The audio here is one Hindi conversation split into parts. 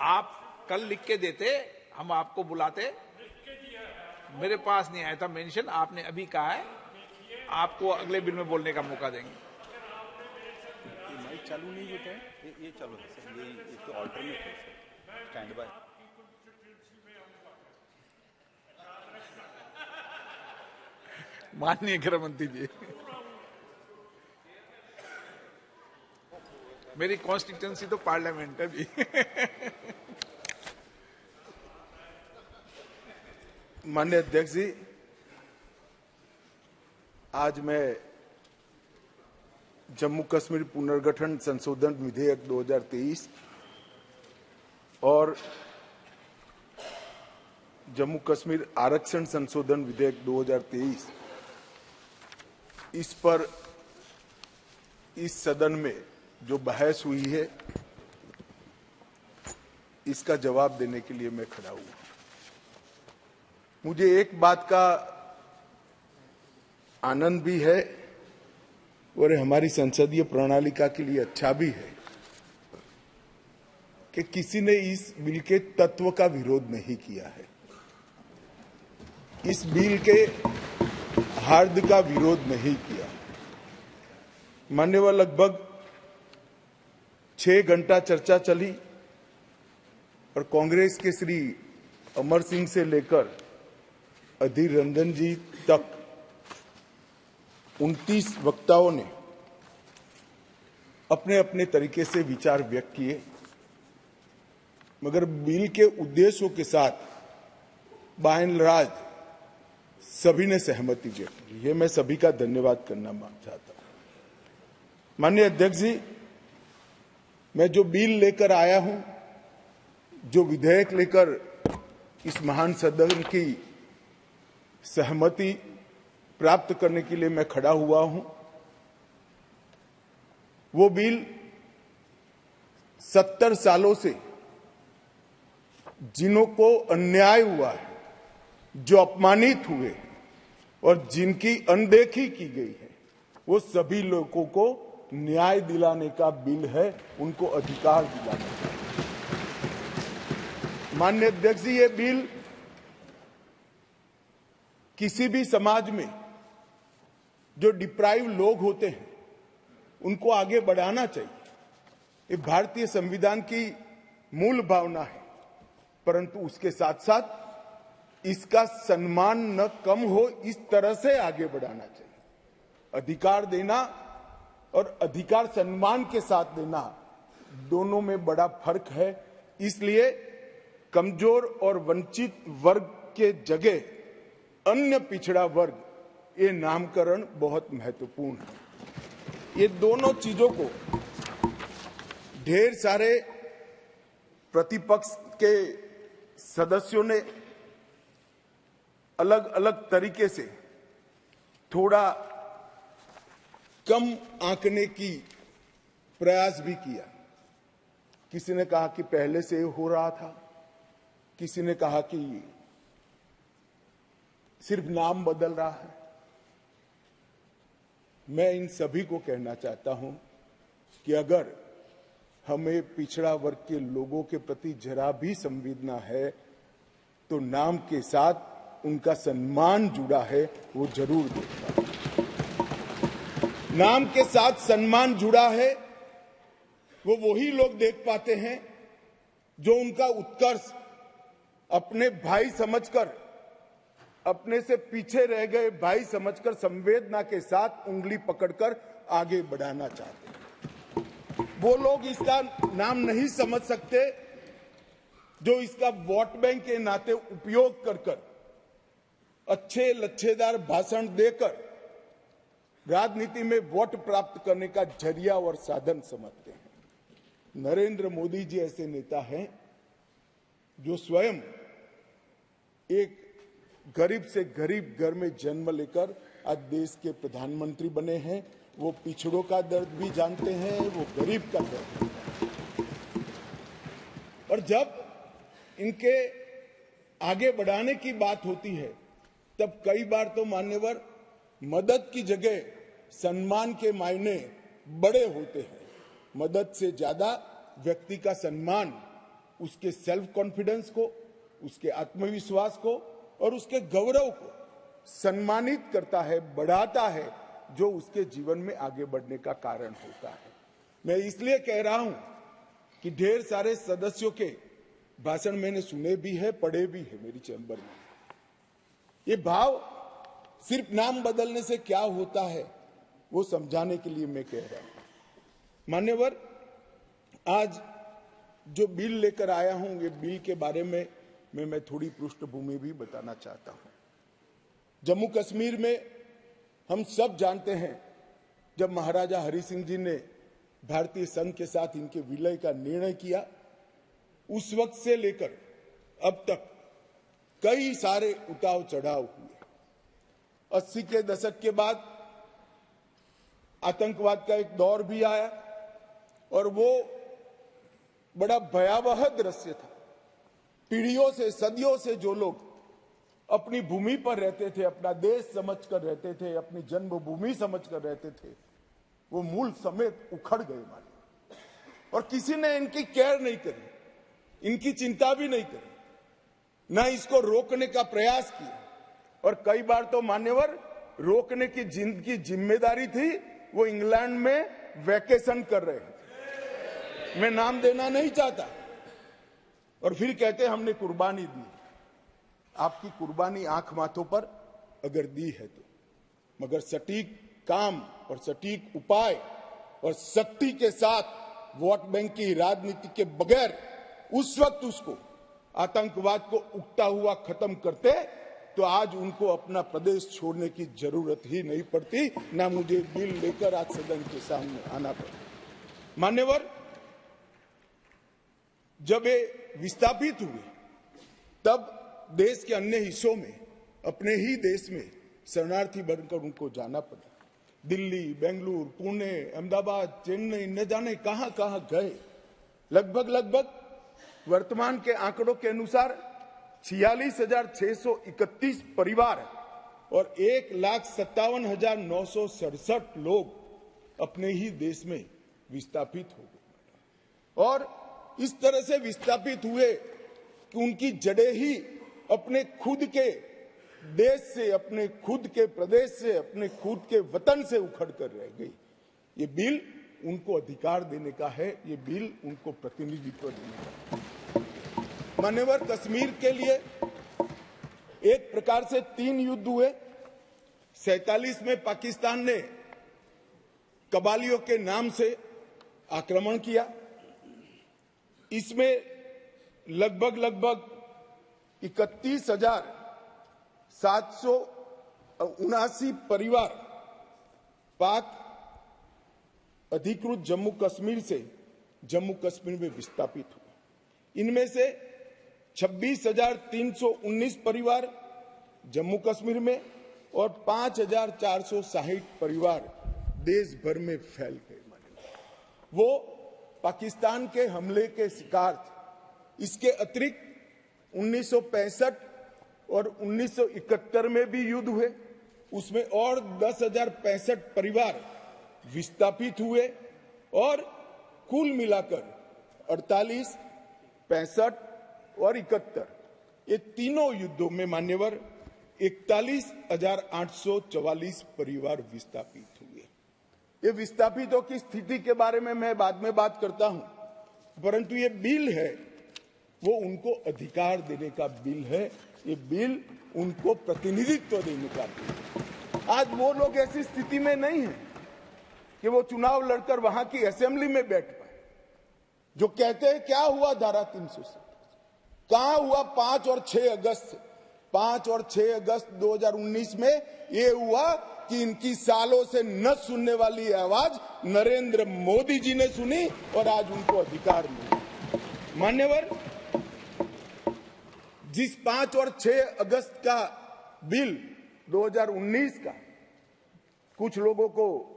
आप कल लिख के देते, हम आपको बुलाते। मेरे पास नहीं आया था मेंशन, आपने अभी कहा है, आपको अगले बिल में बोलने का मौका देंगे। माइक चालू नहीं होता है, ये चालू है सर, ये तो ऑल्टरनेट है सर, स्टैंड बाय। माननीय गृह मंत्री जी, मेरी कॉन्स्टिट्यूंसी तो पार्लियामेंट है भी। माननीय अध्यक्ष जी, आज मैं जम्मू कश्मीर पुनर्गठन संशोधन विधेयक 2023 और जम्मू कश्मीर आरक्षण संशोधन विधेयक 2023 इस पर इस सदन में जो बहस हुई है, इसका जवाब देने के लिए मैं खड़ा हुआ। मुझे एक बात का आनंद भी है और हमारी संसदीय प्रणालिका के लिए अच्छा भी है कि किसी ने इस बिल के तत्व का विरोध नहीं किया है, इस बिल के हार्द का विरोध नहीं किया। मान्यवर, लगभग 6 घंटा चर्चा चली और कांग्रेस के श्री अमर सिंह से लेकर अधीर रंजन जी तक 29 वक्ताओं ने अपने अपने तरीके से विचार व्यक्त किए, मगर बिल के उद्देश्यों के साथ बाय एंड लार्ज सभी ने सहमति व्यक्त की। ये मैं सभी का धन्यवाद करना चाहता हूं। माननीय अध्यक्ष जी, मैं जो बिल लेकर आया हूं, जो विधेयक लेकर इस महान सदन की सहमति प्राप्त करने के लिए मैं खड़ा हुआ हूं, वो बिल 70 सालों से जिन्हों को अन्याय हुआ है, जो अपमानित हुए और जिनकी अनदेखी की गई है, वो सभी लोगों को न्याय दिलाने का बिल है, उनको अधिकार दिलाने का। माननीय अध्यक्ष जी, ये बिल किसी भी समाज में जो डिप्राइव लोग होते हैं उनको आगे बढ़ाना चाहिए। ये भारतीय संविधान की मूल भावना है, परंतु उसके साथ साथ इसका सम्मान न कम हो, इस तरह से आगे बढ़ाना चाहिए। अधिकार देना और अधिकार सम्मान के साथ देना, दोनों में बड़ा फर्क है। इसलिए कमजोर और वंचित वर्ग के जगह अन्य पिछड़ा वर्ग, ये नामकरण बहुत महत्वपूर्ण है। ये दोनों चीजों को ढेर सारे प्रतिपक्ष के सदस्यों ने अलग अलग तरीके से थोड़ा कम आंकने की प्रयास भी किया। किसी ने कहा कि पहले से हो रहा था, किसी ने कहा कि सिर्फ नाम बदल रहा है। मैं इन सभी को कहना चाहता हूं कि अगर हमें पिछड़ा वर्ग के लोगों के प्रति जरा भी संवेदना है, तो नाम के साथ उनका सम्मान जुड़ा है, वो जरूर देखना। नाम के साथ सम्मान जुड़ा है, वो वही लोग देख पाते हैं जो उनका उत्कर्ष अपने भाई समझकर, अपने से पीछे रह गए भाई समझकर संवेदना के साथ उंगली पकड़कर आगे बढ़ाना चाहते हैं। वो लोग इसका नाम नहीं समझ सकते जो इसका वोट बैंक के नाते उपयोग कर कर, अच्छे लच्छेदार भाषण देकर राजनीति में वोट प्राप्त करने का जरिया और साधन समझते हैं। नरेंद्र मोदी जी ऐसे नेता हैं जो स्वयं एक गरीब से गरीब घर में जन्म लेकर आज देश के प्रधानमंत्री बने हैं। वो पिछड़ों का दर्द भी जानते हैं, वो गरीब का दर्द भी जानते हैं। और जब इनके आगे बढ़ाने की बात होती है, तब कई बार तो मान्यवर मदद की जगह सम्मान के मायने बड़े होते हैं। मदद से ज्यादा व्यक्ति का सम्मान उसके सेल्फ कॉन्फिडेंस को, उसके आत्मविश्वास को और उसके गौरव को सम्मानित करता है, बढ़ाता है, जो उसके जीवन में आगे बढ़ने का कारण होता है। मैं इसलिए कह रहा हूं कि ढेर सारे सदस्यों के भाषण मैंने सुने भी है, पढ़े भी है मेरी चैम्बर में। ये भाव सिर्फ नाम बदलने से क्या होता है वो समझाने के लिए मैं कह रहा हूं। मान्यवर, आज जो बिल लेकर आया हूं, ये बिल के बारे में मैं थोड़ी पृष्ठभूमि भी बताना चाहता हूं। जम्मू कश्मीर में हम सब जानते हैं, जब महाराजा हरि सिंह जी ने भारतीय संघ के साथ इनके विलय का निर्णय किया, उस वक्त से लेकर अब तक कई सारे उतार चढ़ाव हुए। 80 के दशक के बाद आतंकवाद का एक दौर भी आया और वो बड़ा भयावह दृश्य था। पीढ़ियों से, सदियों से जो लोग अपनी भूमि पर रहते थे, अपना देश समझकर रहते थे, अपनी जन्मभूमि समझकर रहते थे, वो मूल समेत उखड़ गए मानो। और किसी ने इनकी केयर नहीं करी, इनकी चिंता भी नहीं करी, ना इसको रोकने का प्रयास किया। और कई बार तो मान्यवर रोकने की जिनकी जिम्मेदारी थी वो इंग्लैंड में वैकेशन कर रहे थे, मैं नाम देना नहीं चाहता, और फिर कहते हमने कुर्बानी दी। आपकी कुर्बानी आंख माथों पर अगर दी है तो, मगर सटीक काम और सटीक उपाय और शक्ति के साथ वोट बैंक की राजनीति के बगैर उस वक्त उसको आतंकवाद को उगता हुआ खत्म करते तो आज उनको अपना प्रदेश छोड़ने की जरूरत ही नहीं पड़ती, ना मुझे बिल लेकर आज सदन के सामने आना पड़ा। मान्यवर, जब ये विस्थापित हुए तब देश के अन्य हिस्सों में, अपने ही देश में शरणार्थी बनकर उनको जाना पड़ा। दिल्ली, बेंगलुरु, पुणे, अहमदाबाद, चेन्नई, न जाने कहां कहां गए। लगभग वर्तमान के आंकड़ों के अनुसार 46,631 परिवार और 1,57,967 लोग अपने ही देश में विस्थापित हो गए। और इस तरह से विस्थापित हुए कि उनकी जड़ें ही अपने खुद के देश से, अपने खुद के प्रदेश से, अपने खुद के वतन से उखड़ कर रह गई। ये बिल उनको अधिकार देने का है, ये बिल उनको प्रतिनिधित्व देने का है। मान्यवर, कश्मीर के लिए एक प्रकार से 3 युद्ध हुए। 47 में पाकिस्तान ने कबालियों के नाम से आक्रमण किया। इसमें लगभग 31,779 परिवार पाक अधिकृत जम्मू कश्मीर से जम्मू कश्मीर में विस्थापित हुए। इनमें से 26,319 परिवार जम्मू कश्मीर में और 5,460 परिवार देश भर में फैल गए। वो पाकिस्तान के हमले के शिकार थे। इसके अतिरिक्त 1965 और 1971 में भी युद्ध हुए, उसमें और 10,065 परिवार विस्थापित हुए और कुल मिलाकर 48, 65 और 71 ये तीनों युद्धों में मान्यवर 41,844 परिवार विस्थापित हुए। ये विस्थापितों की स्थिति के बारे में मैं बाद में बात करता हूं, परंतु ये बिल है वो उनको अधिकार देने का बिल है, ये बिल उनको प्रतिनिधित्व देने का बिल है। आज वो लोग ऐसी स्थिति में नहीं है कि वो चुनाव लड़कर वहां की असेंबली में बैठ पाए। जो कहते हैं क्या हुआ धारा 370, कहां हुआ 5 और 6 अगस्त 5 और 6 अगस्त 2019 में ये हुआ कि इनकी सालों से न सुनने वाली आवाज नरेंद्र मोदी जी ने सुनी और आज उनको अधिकार मिला। मान्यवर, जिस 5 और 6 अगस्त का बिल 2019 का कुछ लोगों को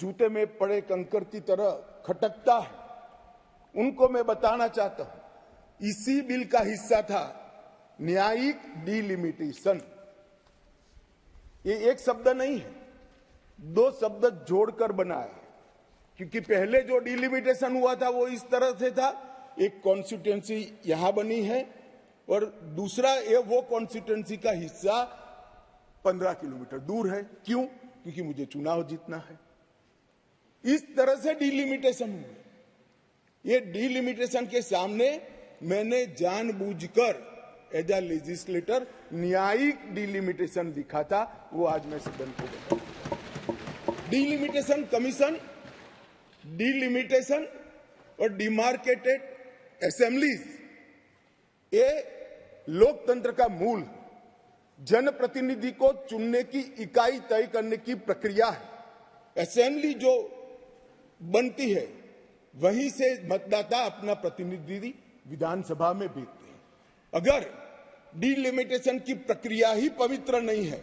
जूते में पड़े कंकर की तरह खटकता है, उनको मैं बताना चाहता हूं, इसी बिल का हिस्सा था न्यायिक डिलिमिटेशन। ये एक शब्द नहीं है, 2 शब्द जोड़कर बना है, क्योंकि पहले जो डिलिमिटेशन हुआ था वो इस तरह से था एक कॉन्स्टिट्यूएंसी यहां बनी है और दूसरा ये वो कॉन्स्टिट्यूएंसी का हिस्सा 15 किलोमीटर दूर है। क्यों? क्योंकि मुझे चुनाव जीतना है। इस तरह से डिलिमिटेशन हुआ। ये डिलिमिटेशन के सामने मैंने जानबूझकर एज ए लेजिस्लेटर न्यायिक डिलिमिटेशन दिखा था, वो आज मैं सदन को बताऊं। डिलिमिटेशन कमीशन, डिलिमिटेशन और डिमार्केटेड असेंबलीज, ये लोकतंत्र का मूल, जनप्रतिनिधि को चुनने की इकाई तय करने की प्रक्रिया है। असेंबली जो बनती है वहीं से मतदाता अपना प्रतिनिधि विधानसभा में भेजते हैं। अगर डिलिमिटेशन की प्रक्रिया ही पवित्र नहीं है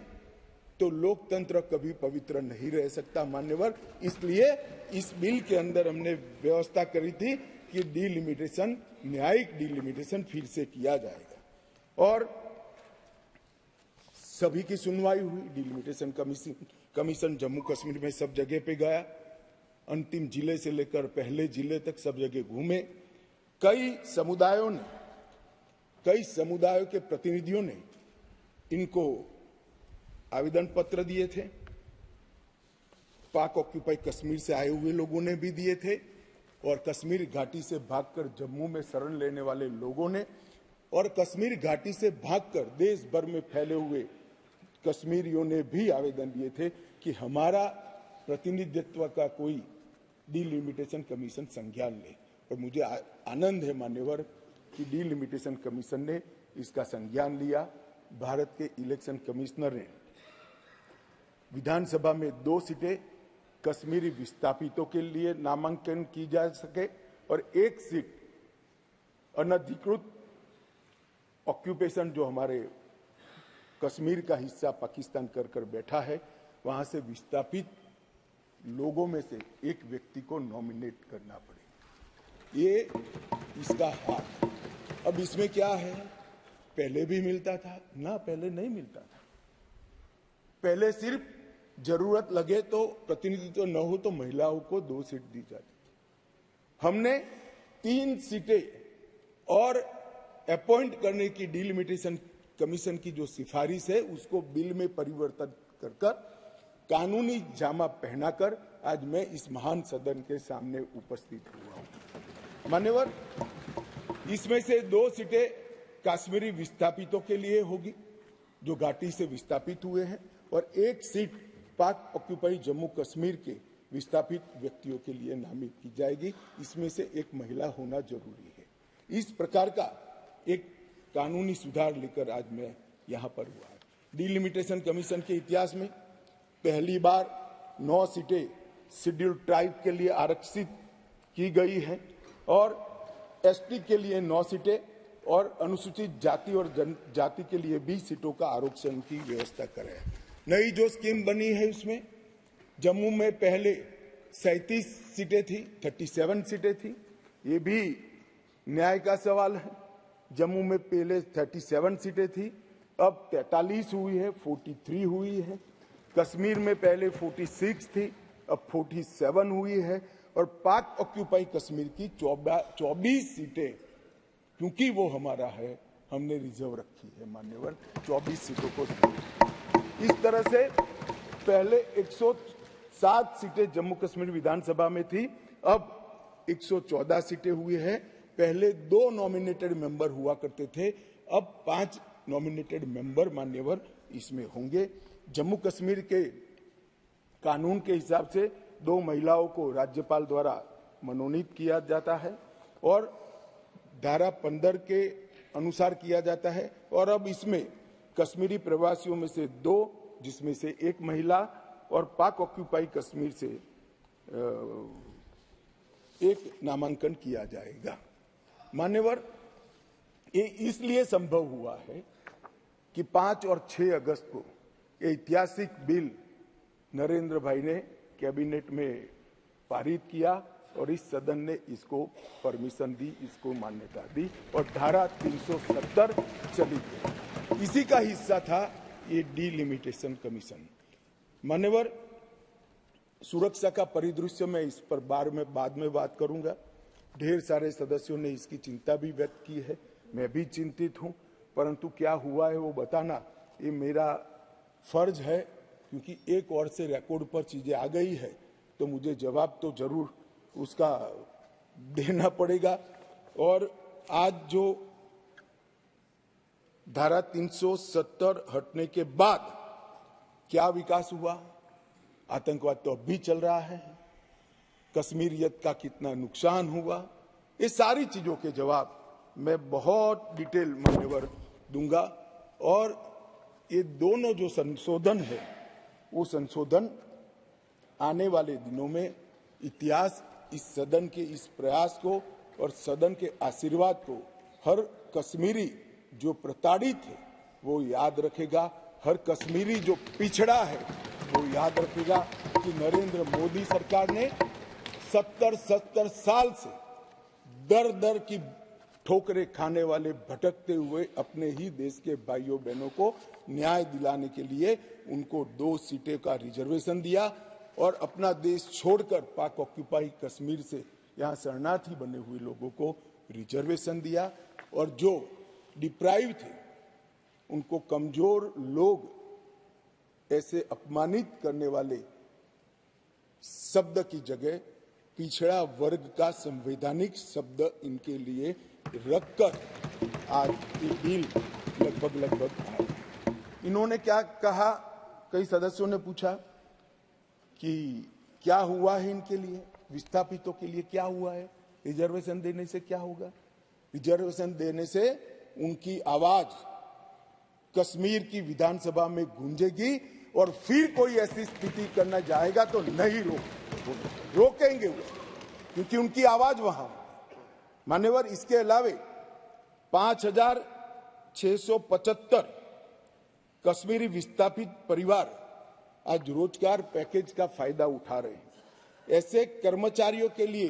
तो लोकतंत्र कभी पवित्र नहीं रह सकता मान्यवर। इसलिए इस बिल के अंदर हमने व्यवस्था करी थी कि डिलिमिटेशन, न्यायिक डिलिमिटेशन फिर से किया जाएगा और सभी की सुनवाई हुई। डिलिमिटेशन कमीशन जम्मू कश्मीर में सब जगह पे गया, अंतिम जिले से लेकर पहले जिले तक सब जगह घूमे। कई समुदायों के प्रतिनिधियों ने इनको आवेदन पत्र दिए थे। पाक ऑक्यूपाई कश्मीर से आए हुए लोगों ने भी दिए थे और कश्मीर घाटी से भागकर जम्मू में शरण लेने वाले लोगों ने और कश्मीर घाटी से भागकर देश भर में फैले हुए कश्मीरियों ने भी आवेदन दिए थे कि हमारा प्रतिनिधित्व का कोई डिलिमिटेशन कमीशन संज्ञान ले। और मुझे आनंद है मान्यवर कि डिलिमिटेशन कमीशन ने इसका संज्ञान लिया। भारत के इलेक्शन कमिश्नर ने विधानसभा में 2 सीटें कश्मीरी विस्थापितों के लिए नामांकन की जा सके और 1 सीट अनधिकृत ऑक्यूपेशन जो हमारे कश्मीर का हिस्सा पाकिस्तान कर बैठा है, वहां से विस्थापित लोगों में से एक व्यक्ति को नॉमिनेट करना पड़े। ये इसका हाथ। अब इसमें क्या है, पहले भी मिलता था ना, पहले नहीं मिलता था। पहले सिर्फ जरूरत लगे तो, प्रतिनिधित्व न हो तो महिलाओं को 2 सीट दी जाती थी। हमने 3 सीटें और अपॉइंट करने की डिलिमिटेशन कमीशन की जो सिफारिश है उसको बिल में परिवर्तन कर कानूनी जामा पहनाकर आज मैं इस महान सदन के सामने उपस्थित हुआ हूं। मान्यवर, इसमें से 2 सीटें कश्मीरी विस्थापितों के लिए होगी जो घाटी से विस्थापित हुए हैं और 1 सीट पाक ऑक्यूपाई जम्मू कश्मीर के विस्थापित व्यक्तियों के लिए नामित की जाएगी। इसमें से एक महिला होना जरूरी है। इस प्रकार का एक कानूनी सुधार लेकर आज मैं यहां पर हुआ है। डिलिमिटेशन कमीशन के इतिहास में पहली बार 9 सीटें शेड्यूल्ड ट्राइब के लिए आरक्षित की गई हैं और एसटी के लिए 9 सीटें और अनुसूचित जाति और जनजाति के लिए 20 सीटों का आरक्षण की व्यवस्था करें। नई जो स्कीम बनी है उसमें जम्मू में पहले 37 सीटें थी, 37 सीटें थी। ये भी न्याय का सवाल है। जम्मू में पहले 37 सीटें थी, अब 43 हुई है, 43 हुई है। कश्मीर में पहले 46 थी, अब 47 हुई है और पाक ऑक्यूपाई कश्मीर की 24 सीटें, क्योंकि वो हमारा है, हमने रिजर्व रखी है मान्यवर, 24 सीटों को। इस तरह से पहले 107 सीटें जम्मू कश्मीर विधानसभा में थी, अब 114 सीटें हुई है। पहले 2 नॉमिनेटेड मेंबर हुआ करते थे, अब 5 नॉमिनेटेड मेंबर मान्यवर इसमें होंगे। जम्मू कश्मीर के कानून के हिसाब से 2 महिलाओं को राज्यपाल द्वारा मनोनीत किया जाता है और धारा 15 के अनुसार किया जाता है। और अब इसमें कश्मीरी प्रवासियों में से 2, जिसमें से 1 महिला, और पाक ऑक्यूपाई कश्मीर से 1 नामांकन किया जाएगा। मान्यवर, ये इसलिए संभव हुआ है कि 5 और 6 अगस्त को ये ऐतिहासिक बिल नरेंद्र भाई ने कैबिनेट में पारित किया और इस सदन ने इसको परमिशन दी, इसको मान्यता दी और धारा 370 चली गई। इसी का हिस्सा था ये डिलिमिटेशन कमीशन। मान्यवर, सुरक्षा का परिदृश्य मैं इस पर बाद में बात करूंगा। ढेर सारे सदस्यों ने इसकी चिंता भी व्यक्त की है, मैं भी चिंतित हूं, परंतु क्या हुआ है वो बताना ये मेरा फर्ज है, क्योंकि एक ओर से रिकॉर्ड पर चीजें आ गई है तो मुझे जवाब तो जरूर उसका देना पड़ेगा। और आज जो धारा 370 हटने के बाद क्या विकास हुआ, आतंकवाद तो अब भी चल रहा है, कश्मीरियत का कितना नुकसान हुआ, ये सारी चीजों के जवाब मैं बहुत डिटेल मान्यवर दूंगा। और ये दोनों जो संशोधन है वो संशोधन आने वाले दिनों में इतिहास इस सदन के इस प्रयास को और सदन के आशीर्वाद को हर कश्मीरी जो प्रताड़ित है वो याद रखेगा, हर कश्मीरी जो पिछड़ा है वो याद रखेगा कि नरेंद्र मोदी सरकार ने 70 साल से दर दर की ठोकरें खाने वाले भटकते हुए अपने ही देश के भाइयों बहनों को न्याय दिलाने के लिए उनको 2 सीटें का रिजर्वेशन दिया और अपना देश छोड़कर पाक ऑक्यूपाई कश्मीर से यहाँ शरणार्थी बने हुए लोगों को रिजर्वेशन दिया। और जो डिप्राइव थे उनको कमजोर लोग ऐसे अपमानित करने वाले शब्द की जगह पिछड़ा वर्ग का संवैधानिक शब्द इनके लिए रखकर आज ये बिल लगभग आया। इन्होंने क्या कहा, कई सदस्यों ने पूछा कि क्या हुआ है इनके लिए, विस्थापितों के लिए क्या हुआ है, रिजर्वेशन देने से क्या होगा। रिजर्वेशन देने से उनकी आवाज कश्मीर की विधानसभा में गूंजेगी और फिर कोई ऐसी स्थिति करना जाएगा तो नहीं रोकेंगे वो, क्योंकि उनकी आवाज वहां। मान्यवर, इसके अलावे 5,675 कश्मीरी विस्थापित परिवार आज रोजगार पैकेज का फायदा उठा रहे हैं। ऐसे कर्मचारियों के लिए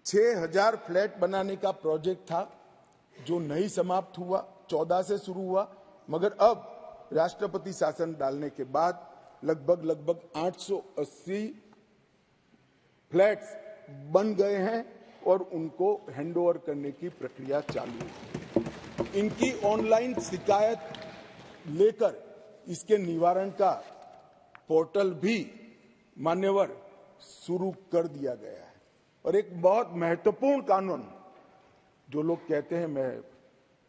6,000 फ्लैट बनाने का प्रोजेक्ट था जो नहीं समाप्त हुआ, 14 से शुरू हुआ, मगर अब राष्ट्रपति शासन डालने के बाद लगभग 880 फ्लैट्स बन गए हैं और उनको हैंडओवर करने की प्रक्रिया चालू है। इनकी ऑनलाइन शिकायत लेकर इसके निवारण का पोर्टल भी मान्यवर शुरू कर दिया गया है। और एक बहुत महत्वपूर्ण कानून, जो लोग कहते हैं, मैं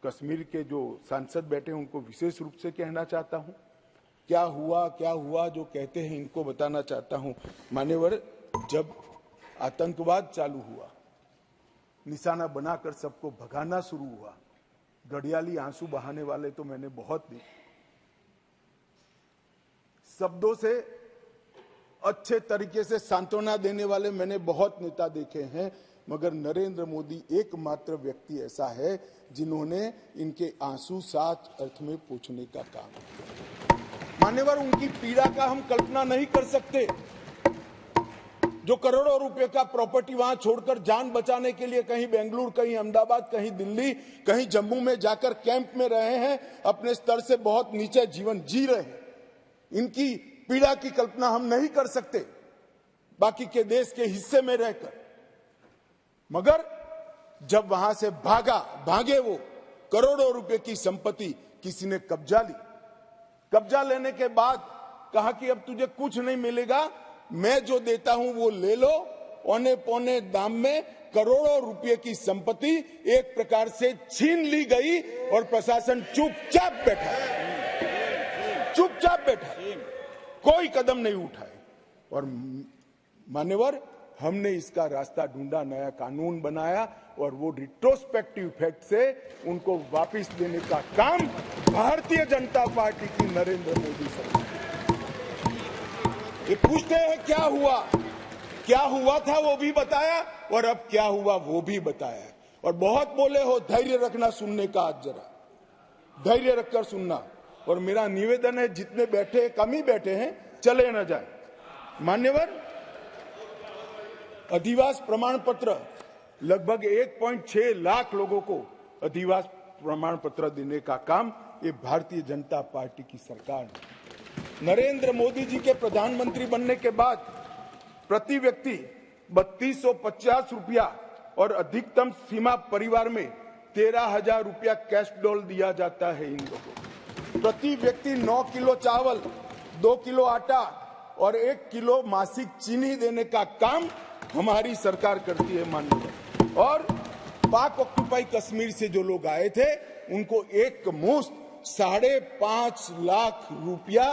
कश्मीर के जो सांसद बैठे हैं उनको विशेष रूप से कहना चाहता हूं, क्या हुआ जो कहते हैं इनको बताना चाहता हूं। मान्यवर, जब आतंकवाद चालू हुआ, निशाना बनाकर सबको भगाना शुरू हुआ, घड़ियाली आंसू बहाने वाले तो मैंने बहुत देखे, शब्दों से अच्छे तरीके से सांत्वना देने वाले मैंने बहुत नेता देखे हैं, मगर नरेंद्र मोदी एकमात्र व्यक्ति ऐसा है जिन्होंने इनके आंसू साच अर्थ में पोंछने का काम किया। मान्यवर, उनकी पीड़ा का हम कल्पना नहीं कर सकते, जो करोड़ों रुपए का प्रॉपर्टी वहां छोड़कर जान बचाने के लिए कहीं बेंगलुरु, कहीं अहमदाबाद, कहीं दिल्ली, कहीं जम्मू में जाकर कैंप में रहे हैं, अपने स्तर से बहुत नीचे जीवन जी रहे हैं। इनकी पीड़ा की कल्पना हम नहीं कर सकते बाकी के देश के हिस्से में रहकर, मगर जब वहां से भागे वो, करोड़ों रुपए की संपत्ति किसी ने कब्जा ली। कब्जा लेने के बाद कहा कि अब तुझे कुछ नहीं मिलेगा, मैं जो देता हूं वो ले लो। औने पौने दाम में करोड़ों रुपए की संपत्ति एक प्रकार से छीन ली गई और प्रशासन चुपचाप बैठा, कोई कदम नहीं उठाए। और मान्यवर, हमने इसका रास्ता ढूंढा, नया कानून बनाया और वो रिट्रोस्पेक्टिव इफेक्ट से उनको वापस देने का काम भारतीय जनता पार्टी की नरेंद्र मोदी सरकार। ये पूछते हैं क्या हुआ था वो भी बताया और अब क्या हुआ वो भी बताया। और बहुत बोले हो, धैर्य रखना सुनने का, आज जरा धैर्य रखकर सुनना। और मेरा निवेदन है, जितने बैठे कम ही बैठे हैं, चले न जाए। मान्यवर, अधिवास प्रमाण पत्र लगभग 1.6 लाख लोगों को अधिवास प्रमाण पत्र देने का काम ये भारतीय जनता पार्टी की सरकार ने। नरेंद्र मोदी जी के प्रधानमंत्री बनने के बाद प्रति व्यक्ति 3250 रुपया और अधिकतम सीमा परिवार में 13,000 रुपया कैश डॉल दिया जाता है इन लोगों को। प्रति व्यक्ति 9 किलो चावल, 2 किलो आटा और 1 किलो मासिक चीनी देने का काम हमारी सरकार करती है माननीय। और पाक ऑक्यूपाई कश्मीर से जो लोग आए थे उनको एक मुश्त 5.5 लाख रुपया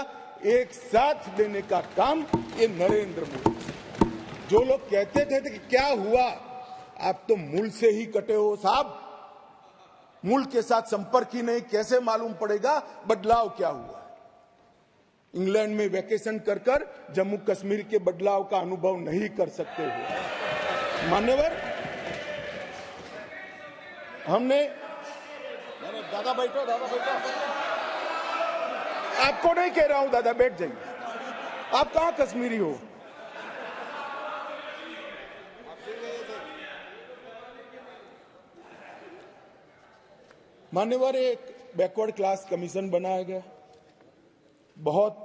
एक साथ देने का काम ये नरेंद्र मोदी। जो लोग कहते थे कि क्या हुआ, आप तो मूल से ही कटे हो साहब, मूल के साथ संपर्क ही नहीं, कैसे मालूम पड़ेगा बदलाव क्या हुआ। इंग्लैंड में वैकेशन कर कर जम्मू कश्मीर के बदलाव का अनुभव नहीं कर सकते हो मान्यवर। हमने दादा बैठो, दादा बैठो। आपको नहीं कह रहा हूं दादा, बैठ जाइए। आप कहां कश्मीरी हो? मान्यवर, एक बैकवर्ड क्लास कमीशन बनाया गया, बहुत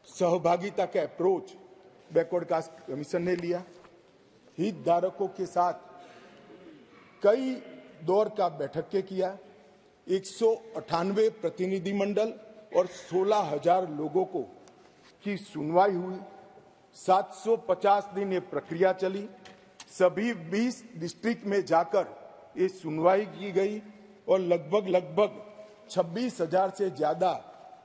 सहभागिता का अप्रोच बैकवर्ड क्लास कमीशन ने लिया। हितधारकों के साथ कई दौर का बैठक के किया, 198 प्रतिनिधि मंडल और 16,000 लोगों को की सुनवाई हुई। 750 दिन ये प्रक्रिया चली। सभी 20 डिस्ट्रिक्ट में जाकर ये सुनवाई की गई और लगभग 26,000 से ज्यादा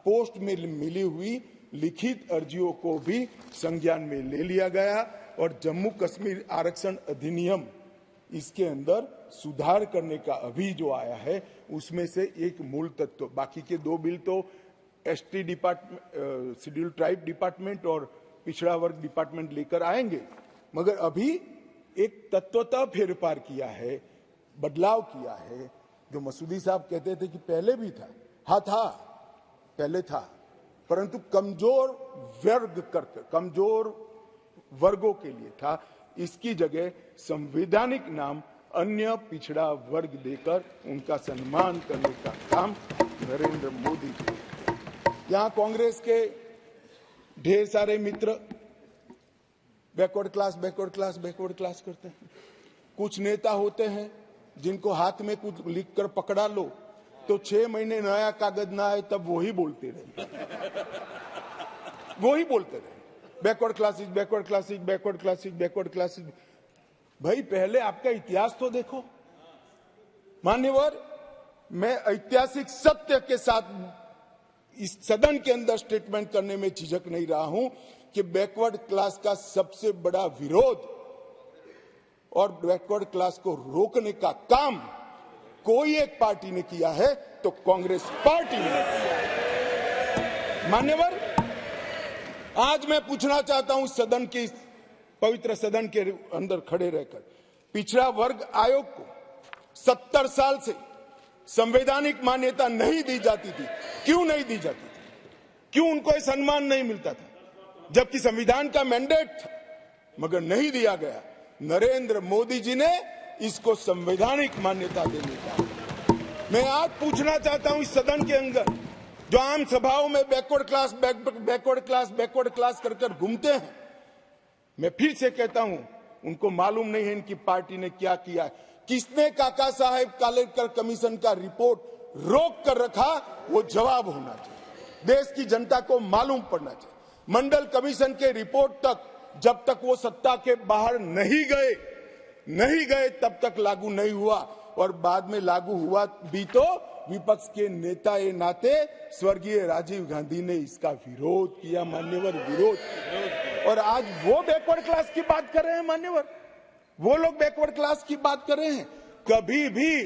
पोस्ट में मिली हुई लिखित अर्जियों को भी संज्ञान में ले लिया गया। और जम्मू कश्मीर आरक्षण अधिनियम, इसके अंदर सुधार करने का अभी जो आया है उसमें से एक मूल तत्व, बाकी के 2 बिल तो ST department, schedule tribe department और पिछड़ा वर्ग डिपार्टमेंट लेकर आएंगे, मगर अभी एक तत्वतः फेरफार किया है, बदलाव किया है। जो मसूदी साहब कहते थे कि पहले भी था, हाँ था, पहले था, परंतु कमजोर वर्गों के लिए था। इसकी जगह संवैधानिक नाम अन्य पिछड़ा वर्ग देकर उनका सम्मान करने का काम नरेंद्र मोदी। यहां कांग्रेस के ढेर सारे मित्र बैकवर्ड क्लास करते हैं। कुछ नेता होते हैं जिनको हाथ में कुछ लिखकर पकड़ा लो तो 6 महीने नया कागज ना आए तब वही बोलते रहे बैकवर्ड क्लासेस। भाई पहले आपका इतिहास तो देखो मान्यवर। मैं ऐतिहासिक सत्य के साथ इस सदन के अंदर स्टेटमेंट करने में झिझक नहीं रहा हूं कि बैकवर्ड क्लास का सबसे बड़ा विरोध और बैकवर्ड क्लास को रोकने का काम कोई एक पार्टी ने किया है तो कांग्रेस पार्टी ने किया है। मान्यवर, आज मैं पूछना चाहता हूं सदन के, पवित्र सदन के अंदर खड़े रहकर, पिछड़ा वर्ग आयोग को 70 साल से संवैधानिक मान्यता नहीं दी जाती थी। क्यों नहीं दी जाती थी? क्यों उनको सम्मान नहीं मिलता था? जबकि संविधान का मैंडेट था, मगर नहीं दिया गया। नरेंद्र मोदी जी ने इसको संवैधानिक मान्यता देने का। मैं आज पूछना चाहता हूं इस सदन के अंदर जो आम सभाओं में बैकवर्ड क्लास कर घूमते हैं, मैं फिर से कहता हूं उनको मालूम नहीं है इनकी पार्टी ने क्या किया है। किसने काका साहेब कालेकर कमीशन का रिपोर्ट रोक कर रखा, वो जवाब होना चाहिए। देश की जनता को मालूम पड़ना चाहिए। मंडल कमीशन के रिपोर्ट तक जब तक वो सत्ता के बाहर नहीं गए तब तक लागू नहीं हुआ, और बाद में लागू हुआ भी तो विपक्ष के नेता ए नाते स्वर्गीय राजीव गांधी ने इसका विरोध किया मान्यवर, विरोध। और आज वो बैकवर्ड क्लास की बात कर रहे हैं मान्यवर, वो लोग बैकवर्ड क्लास की बात कर रहे हैं। कभी भी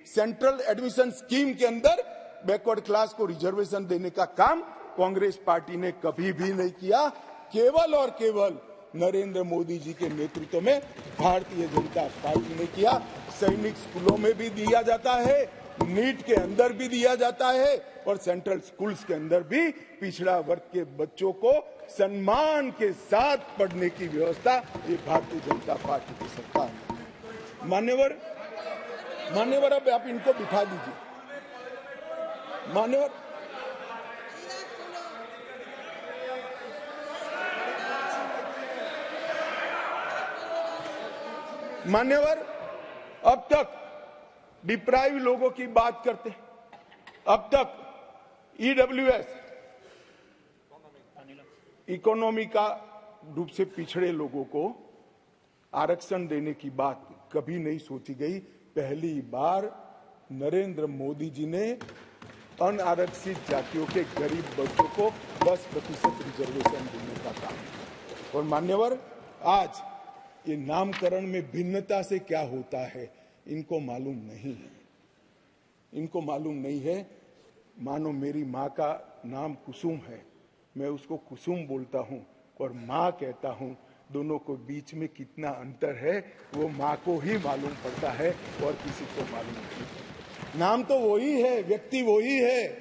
सेंट्रल एडमिशन स्कीम के अंदर बैकवर्ड क्लास को रिजर्वेशन देने का काम कांग्रेस पार्टी ने कभी भी नहीं किया। केवल और केवल नरेंद्र मोदी जी के नेतृत्व में भारतीय जनता पार्टी ने किया। सैनिक स्कूलों में भी दिया जाता है, नीट के अंदर भी दिया जाता है, और सेंट्रल स्कूल्स के अंदर भी पिछड़ा वर्ग के बच्चों को सम्मान के साथ पढ़ने की व्यवस्था ये भारतीय जनता पार्टी की सरकार है। मान्यवर अब आप इनको बिठा दीजिए। मान्यवर, मान्यवर, अब तक डिप्राइव लोगों की बात करते हैं। अब तक ईडब्ल्यूएस इकोनॉमी का रूप से पिछड़े लोगों को आरक्षण देने की बात कभी नहीं सोची गई। पहली बार नरेंद्र मोदी जी ने अनारक्षित जातियों के गरीब बच्चों को 10% रिजर्वेशन देने का काम। और मान्यवर, आज ये नामकरण में भिन्नता से क्या होता है इनको मालूम नहीं है। इनको मालूम नहीं है। मानो मेरी माँ का नाम कुसुम है, मैं उसको कुसुम बोलता हूँ और माँ कहता हूँ। दोनों को बीच में कितना अंतर है वो माँ को ही मालूम पड़ता है और किसी को मालूम नहीं। नाम तो वही है, व्यक्ति वही है,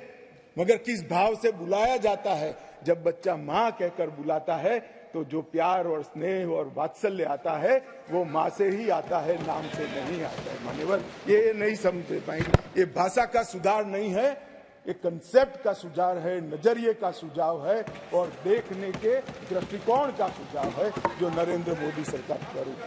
मगर किस भाव से बुलाया जाता है। जब बच्चा माँ कहकर बुलाता है तो जो प्यार और स्नेह और वात्सल्य आता है वो माँ से ही आता है, नाम से नहीं आता है। मान्यवर, ये नहीं समझ पाएंगे। ये भाषा का सुधार नहीं है, ये कंसेप्ट का सुझाव है, नजरिए का सुझाव है और देखने के दृष्टिकोण का सुझाव है जो नरेंद्र मोदी सरकार कर रही है।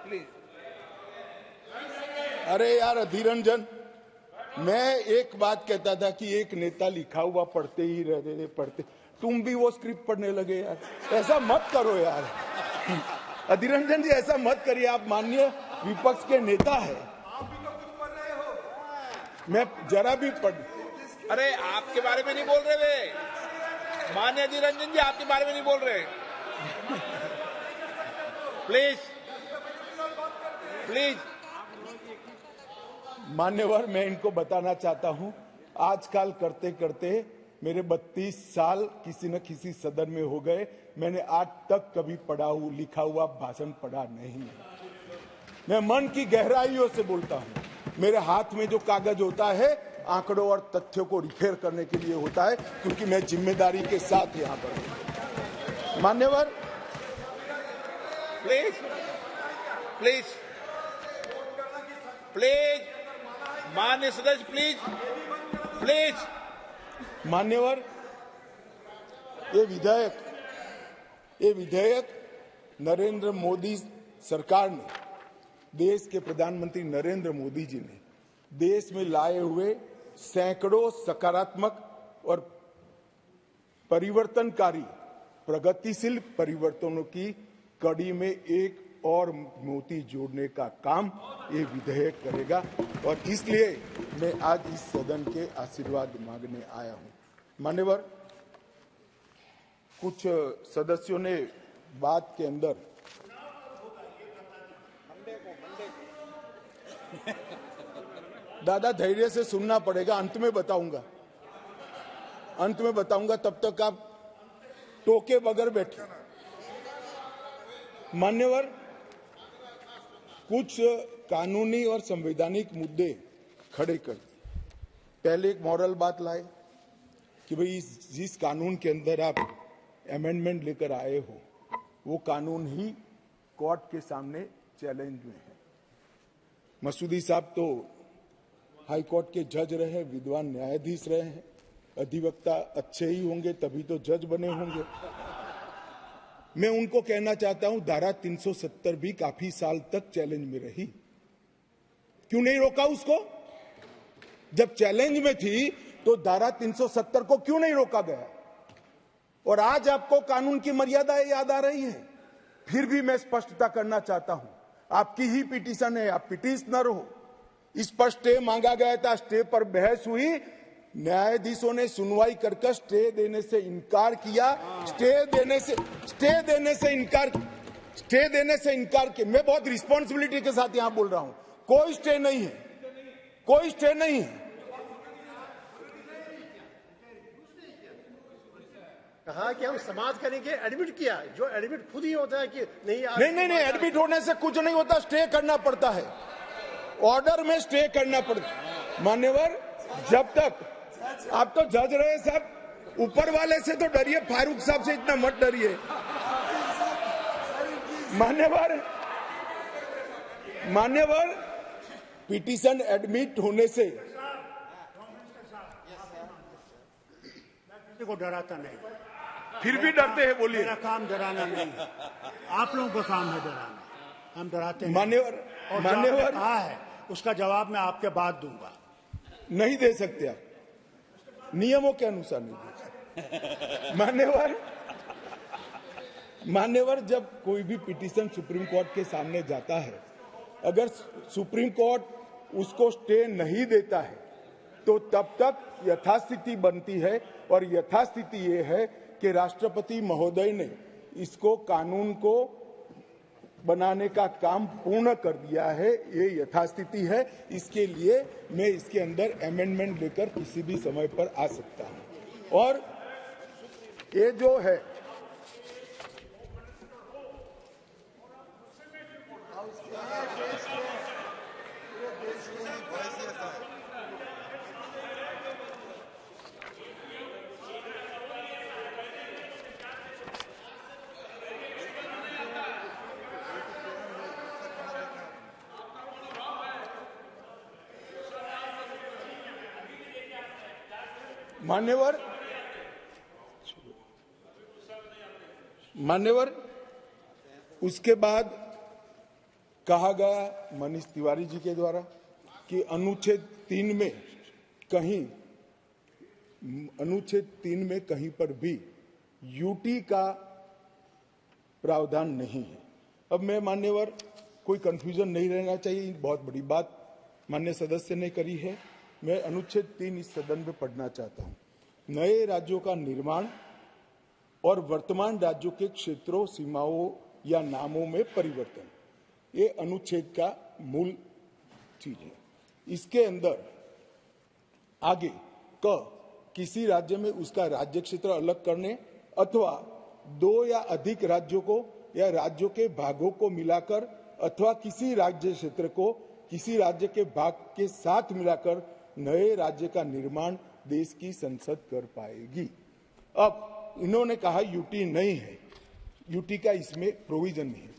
प्लीज। अरे यार अधीर रंजन, मैं एक बात कहता था कि एक नेता लिखा हुआ पढ़ते ही रहते पढ़ते, तुम भी वो स्क्रिप्ट पढ़ने लगे यार। ऐसा मत करो यार। अधीर रंजन जी, ऐसा मत करिए। आप माननीय विपक्ष के नेता है। मैं जरा भी पढ़। अरे आपके बारे में नहीं बोल रहे वे, माननीय अधीर रंजन जी आपके बारे में नहीं बोल रहे। प्लीज। मान्यवर, मैं इनको बताना चाहता हूं, आजकल करते करते मेरे 32 साल किसी न किसी सदन में हो गए। मैंने आज तक कभी लिखा हुआ भाषण पढ़ा नहीं है। मैं मन की गहराइयों से बोलता हूं। मेरे हाथ में जो कागज होता है आंकड़ों और तथ्यों को रिपेयर करने के लिए होता है, क्योंकि मैं जिम्मेदारी के साथ यहां पर हूं। मान्यवर, प्लीज माननीय सदस्य, प्लीज। मान्यवर, ये विधेयक नरेंद्र मोदी सरकार ने, देश के प्रधानमंत्री नरेंद्र मोदी जी ने देश में लाए हुए सैकड़ों सकारात्मक और परिवर्तनकारी प्रगतिशील परिवर्तनों की कड़ी में एक और मोती जोड़ने का काम ये विधेयक करेगा। और इसलिए मैं आज इस सदन के आशीर्वाद मांगने आया हूं। मान्यवर, कुछ सदस्यों ने बात के अंदर दादा धैर्य से सुनना पड़ेगा, अंत में बताऊंगा, तब तक आप टोके बगैर बैठे। मान्यवर, कुछ कानूनी और संवैधानिक मुद्दे खड़े कर, पहले एक मॉरल बात लाए कि भाई जिस कानून के अंदर आप अमेंडमेंट लेकर आए हो वो कानून ही कोर्ट के सामने चैलेंज में है। मसूदी साहब तो हाई कोर्ट के जज रहे, विद्वान न्यायाधीश रहे हैं, अधिवक्ता अच्छे ही होंगे तभी तो जज बने होंगे। मैं उनको कहना चाहता हूं, धारा 370 भी काफी साल तक चैलेंज में रही, क्यों नहीं रोका उसको? जब चैलेंज में थी तो धारा 370 को क्यों नहीं रोका गया? और आज आपको कानून की मर्यादाएं याद आ रही हैं। फिर भी मैं स्पष्टता करना चाहता हूं, आपकी ही पिटीशन है, आप पिटीशनर हो। इस पर स्टे मांगा गया था, स्टे पर बहस हुई, न्यायाधीशों ने सुनवाई कर स्टे देने से इनकार किया। स्टे देने से इनकार किया। मैं बहुत रिस्पॉन्सिबिलिटी के साथ यहां बोल रहा हूं, कोई स्टे नहीं है। कहा कि हम समाज करेंगे, एडमिट किया, जो एडमिट खुद ही होता है कि नहीं, एडमिट होने से कुछ नहीं होता, स्टे करना पड़ता है, ऑर्डर में स्टे करना पड़ता है। मान्यवर, जब तक आप तो जज रहे साहब, ऊपर वाले से तो डरिए, फारूक साहब से इतना मत डरिए। मान्यवर, पिटीशन एडमिट होने से पार्टी को डराता नहीं। फिर भी डरते हैं, बोलिए। मेरा काम डराना नहीं है, आप लोगों का काम है डराना। हम डराते नहीं। मान्यवर, और जो मान्यवर आपने कहा है उसका जवाब मैं आपके बाद दूंगा। नहीं दे सकते आप, नियमों के अनुसार नहीं दे सकते। मान्यवर, जब कोई भी पिटीशन सुप्रीम कोर्ट के सामने जाता है, अगर सुप्रीम कोर्ट उसको स्टे नहीं देता है तो तब तक यथास्थिति बनती है, और यथास्थिति ये है कि राष्ट्रपति महोदय ने इसको कानून को बनाने का काम पूर्ण कर दिया है। ये यथास्थिति है। इसके लिए मैं इसके अंदर अमेंडमेंट लेकर किसी भी समय पर आ सकता हूं। और ये जो है मान्यवर, उसके बाद कहा गया मनीष तिवारी जी के द्वारा कि अनुच्छेद 3 में कहीं पर भी यूटी का प्रावधान नहीं है। अब मैं मान्यवर, कोई कंफ्यूजन नहीं रहना चाहिए, बहुत बड़ी बात माननीय सदस्य ने करी है। मैं अनुच्छेद 3 इस सदन में पढ़ना चाहता हूं। नए राज्यों का निर्माण और वर्तमान राज्यों के क्षेत्रों, सीमाओं या नामों में परिवर्तन, ये अनुच्छेद का मूल चीज है। इसके अंदर आगे किसी राज्य में उसका राज्य क्षेत्र अलग करने अथवा 2 या अधिक राज्यों को या राज्यों के भागों को मिलाकर अथवा किसी राज्य क्षेत्र को किसी राज्य के भाग के साथ मिलाकर नए राज्य का निर्माण देश की संसद कर पाएगी। अब इन्होंने कहा यूटी नहीं है, यूटी का इसमें प्रोविजन नहीं है,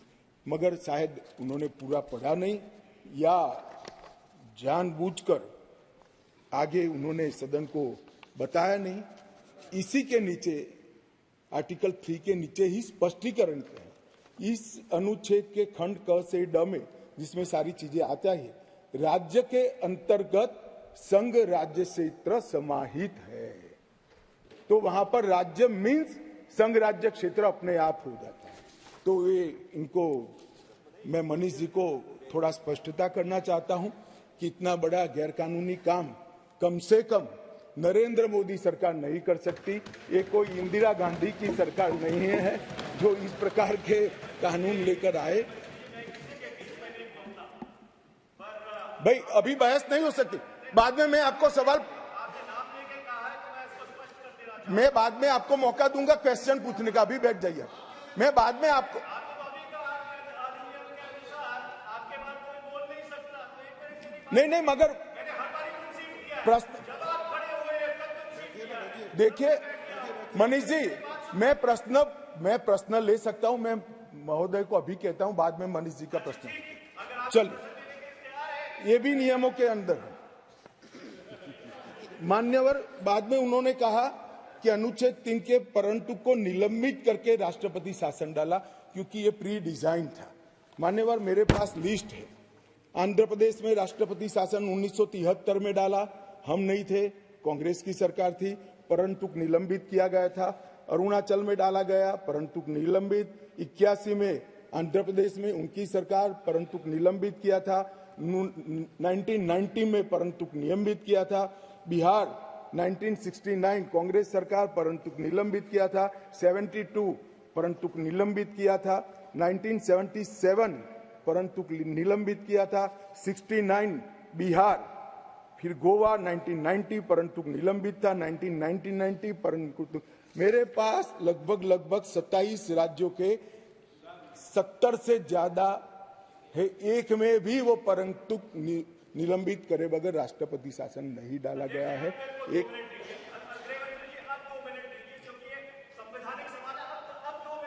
मगर शायद उन्होंने पूरा पढ़ा नहीं या जानबूझकर आगे उन्होंने सदन को बताया नहीं। इसी के नीचे आर्टिकल 3 के नीचे ही स्पष्टीकरण है। इस अनुच्छेद के खंड क से ड में, जिसमें सारी चीजें आता है, राज्य के अंतर्गत संघ राज्य क्षेत्र समाहित है। तो वहां पर राज्य मीन्स संघ राज्य क्षेत्र अपने आप हो जाता है। तो ये इनको, मैं मनीष जी को थोड़ा स्पष्टता करना चाहता हूं कि इतना बड़ा गैरकानूनी काम कम से कम नरेंद्र मोदी सरकार नहीं कर सकती। ये कोई इंदिरा गांधी की सरकार नहीं है जो इस प्रकार के कानून लेकर आए। भाई अभी बहस नहीं हो सकती, बाद में मैं आपको सवाल, मैं बाद में आपको मौका दूंगा क्वेश्चन पूछने का, अभी बैठ जाइए। मैं बाद में आपको, नहीं मगर प्रश्न, देखिए मनीष जी, मैं प्रश्न ले सकता हूं। मैं महोदय को अभी कहता हूं, बाद में मनीष जी का प्रश्न। चलिए, ये भी नियमों के अंदर है। मान्यवर, बाद में उन्होंने कहा कि अनुच्छेद 3 के परंतु को निलंबित करके राष्ट्रपति शासन डाला, क्योंकि ये प्री डिजाइन था। मान्यवर, मेरे पास लिस्ट है। आंध्र प्रदेश में राष्ट्रपति शासन 1973 में डाला, हम नहीं थे, कांग्रेस की सरकार थी, परंतु निलंबित किया गया था। अरुणाचल में डाला गया, परंतु निलंबित। 81 में आंध्र प्रदेश में उनकी सरकार, परंतु निलंबित किया था। 1990 में परंतु निलंबित किया था। बिहार 1969 कांग्रेस सरकार, परंतु निलंबित किया था। 72 परंतु निलंबित किया था। 1977 परंतु निलंबित किया था। 69 बिहार, फिर गोवा 1990 परंतु निलंबित था। 1990 परंतु, मेरे पास लगभग 27 राज्यों के 70 से ज्यादा है। एक में भी वो परंतु निलंबित करे बगैर राष्ट्रपति शासन नहीं डाला गया है।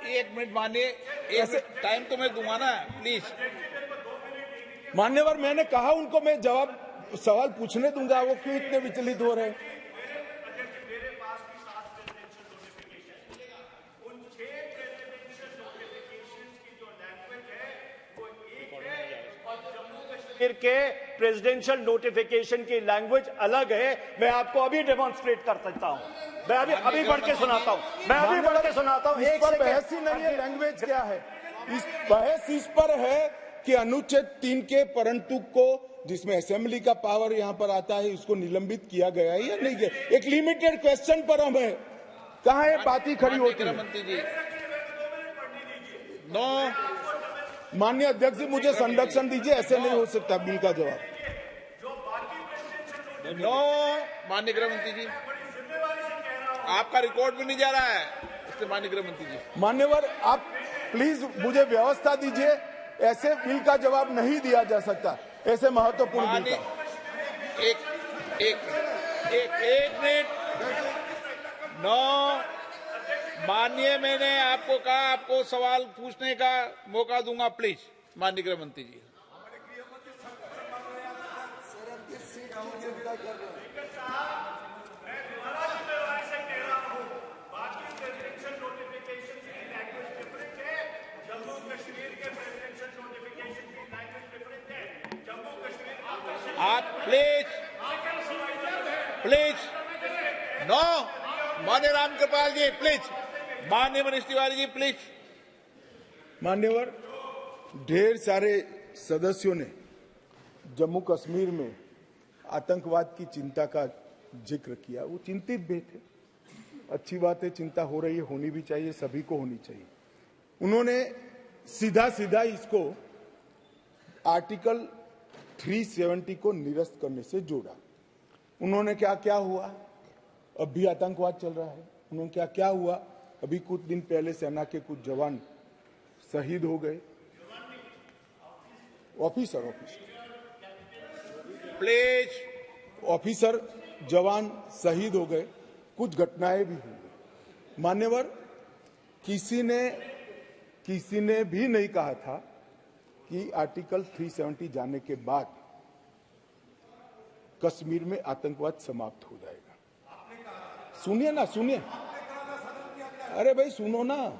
एक मिनट मानिए, ऐसे टाइम तो मैं दूंगा ना, प्लीज। मान्यवर, मैंने कहा उनको मैं जवाब सवाल पूछने दूंगा, वो क्यों इतने विचलित हो रहे हैं? के प्रेसिडेंशियल नोटिफिकेशन की लैंग्वेज अलग है। मैं आपको अभी डेमोन्स्ट्रेट कर सकता हूं। मैं अभी पढ़ के सुनाता हूं। मैं अभी पढ़ के सुनाता हूं। इस पर बहस ही नहीं है, लैंग्वेज क्या है? इस बहस इस पर है कि अनुच्छेद 3 के परंतु को जिसमें असेंबली का पावर यहां पर आता है उसको निलंबित किया गया है या नहीं किया। एक लिमिटेड क्वेश्चन पर हम है, कहां है बात ही खड़ी होती है। मंत्री जी नो, माननीय अध्यक्ष जी मुझे संरक्षण दीजिए, ऐसे नहीं हो सकता बिल का जवाब। नो माननीय गृह मंत्री जी, आपका रिकॉर्ड भी नहीं जा रहा है इससे। माननीय गृह मंत्री जी, मान्यवर आप प्लीज मुझे व्यवस्था दीजिए, ऐसे बिल का जवाब नहीं दिया जा सकता, ऐसे महत्वपूर्ण बिल का। एक मिनट। नो माननीय, मैंने आपको कहा आपको सवाल पूछने का मौका दूंगा, प्लीज। माननीय गृह मंत्री जी, आप प्लीज नो। माननीय रामकृपाल जी प्लीज, माननीय मनीष तिवारी जी प्लीज। मान्यवर, ढेर सारे सदस्यों ने जम्मू कश्मीर में आतंकवाद की चिंता का जिक्र किया। वो चिंतित भी थे, अच्छी बात है, चिंता हो रही है, होनी भी चाहिए, सभी को होनी चाहिए। उन्होंने सीधा सीधा इसको आर्टिकल 370 को निरस्त करने से जोड़ा। उन्होंने क्या हुआ, अब भी आतंकवाद चल रहा है। उन्होंने क्या हुआ, अभी कुछ दिन पहले सेना के कुछ जवान शहीद हो गए। ऑफिसर प्लीज, ऑफिसर जवान शहीद हो गए, कुछ घटनाएं भी हुई। मान्यवर, किसी ने भी नहीं कहा था कि आर्टिकल 370 जाने के बाद कश्मीर में आतंकवाद समाप्त हो जाएगा। सुनिए ना, सुनिए, अरे भाई सुनो ना।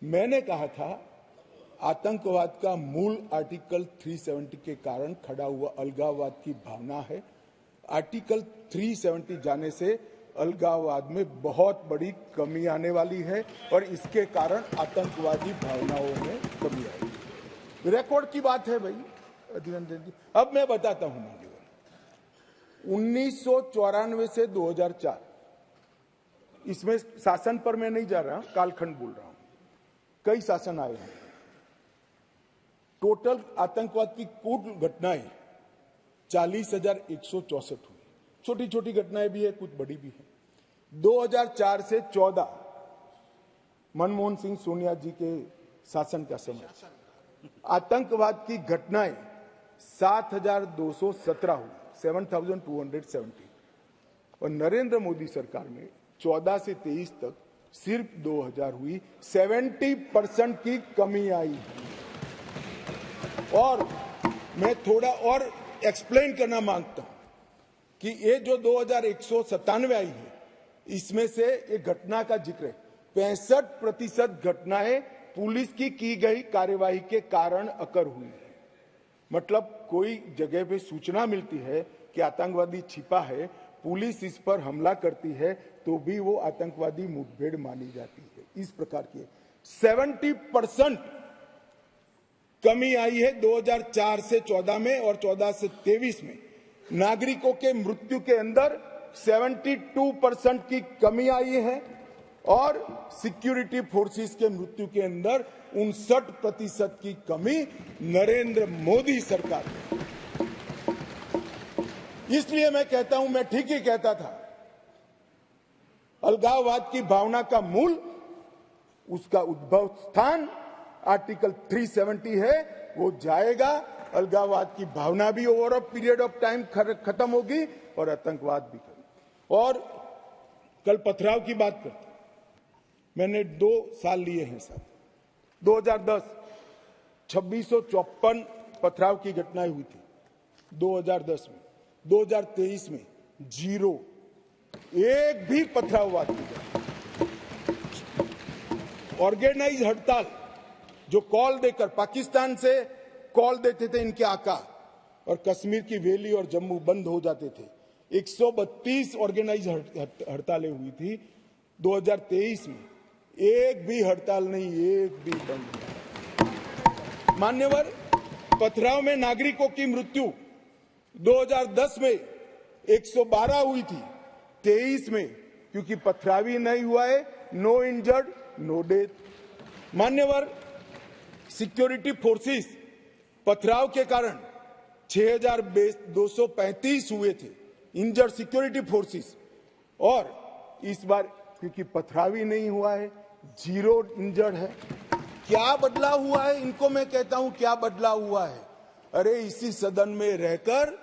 मैंने कहा था आतंकवाद का मूल आर्टिकल 370 के कारण खड़ा हुआ अलगाववाद की भावना है। आर्टिकल 370 जाने से अलगाववाद में बहुत बड़ी कमी आने वाली है और इसके कारण आतंकवादी भावनाओं में कमी आएगी। रिकॉर्ड की बात है भाई, अभिनंदन जी। अब मैं बताता हूं, 1994 से 2004, इसमें शासन पर मैं नहीं जा रहा, कालखंड बोल रहा हूं, कई शासन आए हैं। टोटल आतंकवाद की कुल घटनाएं 40,164 हुई। छोटी छोटी घटनाएं भी है, कुछ बड़ी भी है। 2004 से 14 मनमोहन सिंह सोनिया जी के शासन का समय आतंकवाद की घटनाएं 7,217 हुई, 7,270। और नरेंद्र मोदी सरकार में 14 से 23 तक सिर्फ 2,000 हुई, 70% की कमी आई। और मैं थोड़ा और एक्सप्लेन करना मांगता हूं कि ये जो 2,197 आई है, इसमें से एक घटना का जिक्र है। 65% घटनाएं पुलिस की गई कार्यवाही के कारण अकर हुई है। मतलब कोई जगह पे सूचना मिलती है कि आतंकवादी छिपा है, पुलिस इस पर हमला करती है, तो भी वो आतंकवादी मुठभेड़ मानी जाती है। इस प्रकार की 70% कमी आई है 2004 से 14 में, और 14 से 23 में नागरिकों के मृत्यु के अंदर 72% की कमी आई है, और सिक्योरिटी फोर्सेस के मृत्यु के अंदर 59% की कमी नरेंद्र मोदी सरकार में। इसलिए मैं कहता हूं, मैं ठीक ही कहता था, अलगाववाद की भावना का मूल, उसका उद्भव स्थान आर्टिकल 370 है, वो जाएगा। अलगाववाद की भावना भी over a period of time खत्म होगी और आतंकवाद भी खत्म। और कल पथराव की बात करते, मैंने 2 साल लिए हैं साहब। 2010 2654 पथराव की घटनाएं हुई थी 2010 में। 2023 में 0, एक भी पथराववाद की घटना। ऑर्गेनाइज हड़ताल जो कॉल देकर, पाकिस्तान से कॉल देते थे इनके आका, और कश्मीर की वैली और जम्मू बंद हो जाते थे। 132 ऑर्गेनाइज हड़तालें हुई थी 2023 में, एक भी हड़ताल नहीं, एक भी बंद नहीं। मान्यवर, पथराव में नागरिकों की मृत्यु 2010 में 112 हुई थी, 23 में क्योंकि पथराव ही नहीं हुआ है, नो इंजर्ड नो डेथ। मान्यवर, सिक्योरिटी फोर्सेस पथराव के कारण 6,235 हुए थे इंजर्ड सिक्योरिटी फोर्सेस, और इस बार क्योंकि पथराव ही नहीं हुआ है, 0 इंजर्ड है। क्या बदलाव हुआ है? इनको मैं कहता हूं क्या बदलाव हुआ है। अरे इसी सदन में रहकर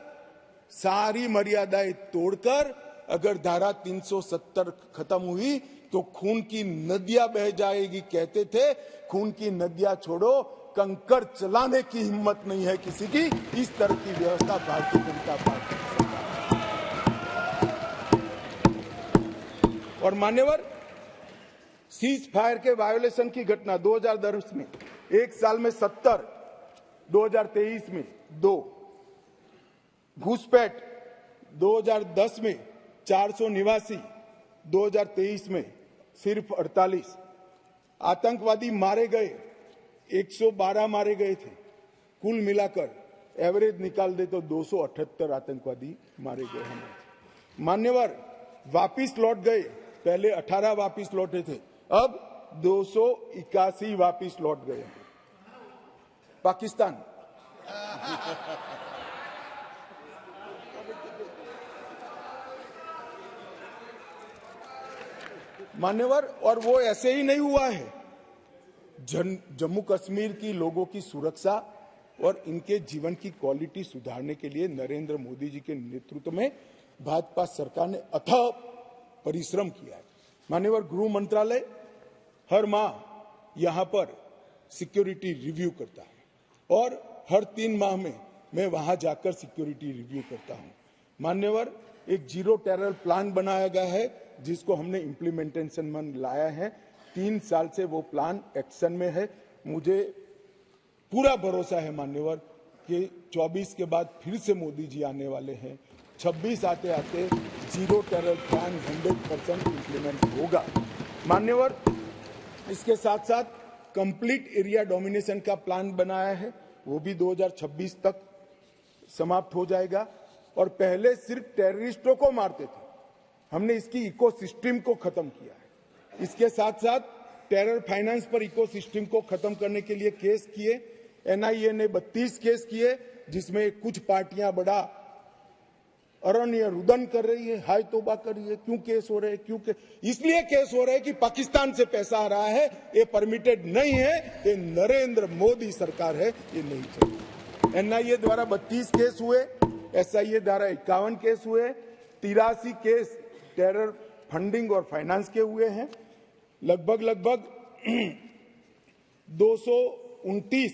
सारी मर्यादाएं तोड़कर अगर धारा 370 खत्म हुई तो खून की नदियां बह जाएगी कहते थे। खून की नदियां छोड़ो, कंकड़ चलाने की हिम्मत नहीं है किसी की। इस तरह की व्यवस्था भारतीय जनता पार्टी की सरकार। और मान्यवर, सीज फायर के वायोलेशन की घटना 2010 में एक साल में 70, 2023 में 2, घुसपैठ 2010 में 489, 2023 में सिर्फ 48, आतंकवादी मारे गए 112 मारे गए थे, कुल मिलाकर एवरेज निकाल दे तो 278 आतंकवादी मारे गए हमारे। मान्यवर, वापिस लौट गए, पहले 18 वापिस लौटे थे, अब 281 वापिस लौट गए। पाकिस्तान मान्यवर, और वो ऐसे ही नहीं हुआ है। जम्मू कश्मीर की लोगों की सुरक्षा और इनके जीवन की क्वालिटी सुधारने के लिए नरेंद्र मोदी जी के नेतृत्व में भाजपा सरकार ने अथक परिश्रम किया है। मान्यवर, गृह मंत्रालय हर माह यहां पर सिक्योरिटी रिव्यू करता है और हर 3 माह में मैं वहां जाकर सिक्योरिटी रिव्यू करता हूं। मान्यवर, एक 0 टेरर प्लान बनाया गया है जिसको हमने इम्प्लीमेंटेशन में लाया है। 3 साल से वो प्लान एक्शन में है। मुझे पूरा भरोसा है मान्यवर कि 24 के बाद फिर से मोदी जी आने वाले हैं। 26 आते आते 0 टेरर प्लान 100% इम्प्लीमेंट होगा। मान्यवर, इसके साथ साथ कंप्लीट एरिया डोमिनेशन का प्लान बनाया है, वो भी 2026 तक समाप्त हो जाएगा। और पहले सिर्फ टेररिस्टों को मारते थे, हमने इसकी इकोसिस्टम को खत्म किया है। इसके साथ साथ टेरर फाइनेंस पर इकोसिस्टम को खत्म करने के लिए केस किए। एनआईए ने 32 केस किए, जिसमें कुछ पार्टियां बड़ा अरण्य रुदन कर रही है, हाय तौबा कर रही है। क्यों केस हो रहे हैं? क्यों इसलिए केस हो रहे हैं कि पाकिस्तान से पैसा आ रहा है, ये परमिटेड नहीं है, ये नरेंद्र मोदी सरकार है, ये नहीं चाहिए। एनआईए द्वारा 32 केस हुए, एसआईए द्वारा 51 केस हुए, 83 केस टेरर फंडिंग और फाइनेंस के हुए हैं। लगभग 229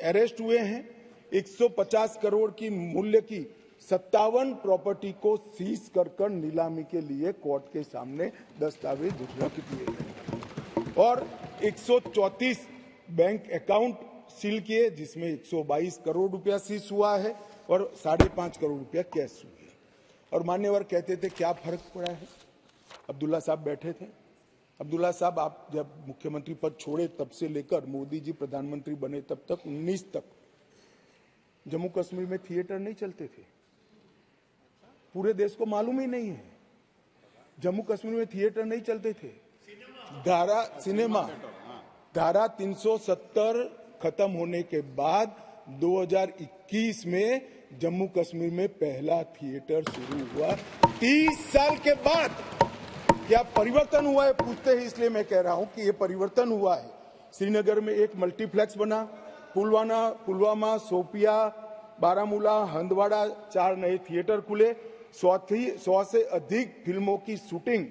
अरेस्ट हुए हैं। 150 करोड़ की मूल्य की 57 प्रॉपर्टी को सीज कर नीलामी के लिए कोर्ट के सामने दस्तावेज रख दिए गए और 134 बैंक अकाउंट सील किए, जिसमें 122 करोड़ रुपया सीज हुआ है और 5.5 करोड़ रुपया कैश हुए। और मान्यवर कहते थे क्या फर्क पड़ा है? अब्दुल्ला साहब बैठे थे। अब्दुल्ला साहब, आप जब मुख्यमंत्री पद छोड़े तब से लेकर मोदी जी प्रधानमंत्री बने तब तक 19 तक जम्मू कश्मीर में थिएटर नहीं चलते थे। पूरे देश को मालूम ही नहीं है, जम्मू कश्मीर में थिएटर नहीं चलते थे। धारा 370 खत्म होने के बाद 2021 में जम्मू कश्मीर में पहला थिएटर शुरू हुआ। 30 साल के बाद क्या परिवर्तन हुआ है पूछते हैं, इसलिए मैं कह रहा हूं कि ये परिवर्तन हुआ है। श्रीनगर में एक मल्टीप्लेक्स बना, पुलवामा, शोपिया, बारामूला, हंदवाड़ा 4 नए थिएटर खुले। 100 से अधिक फिल्मों की शूटिंग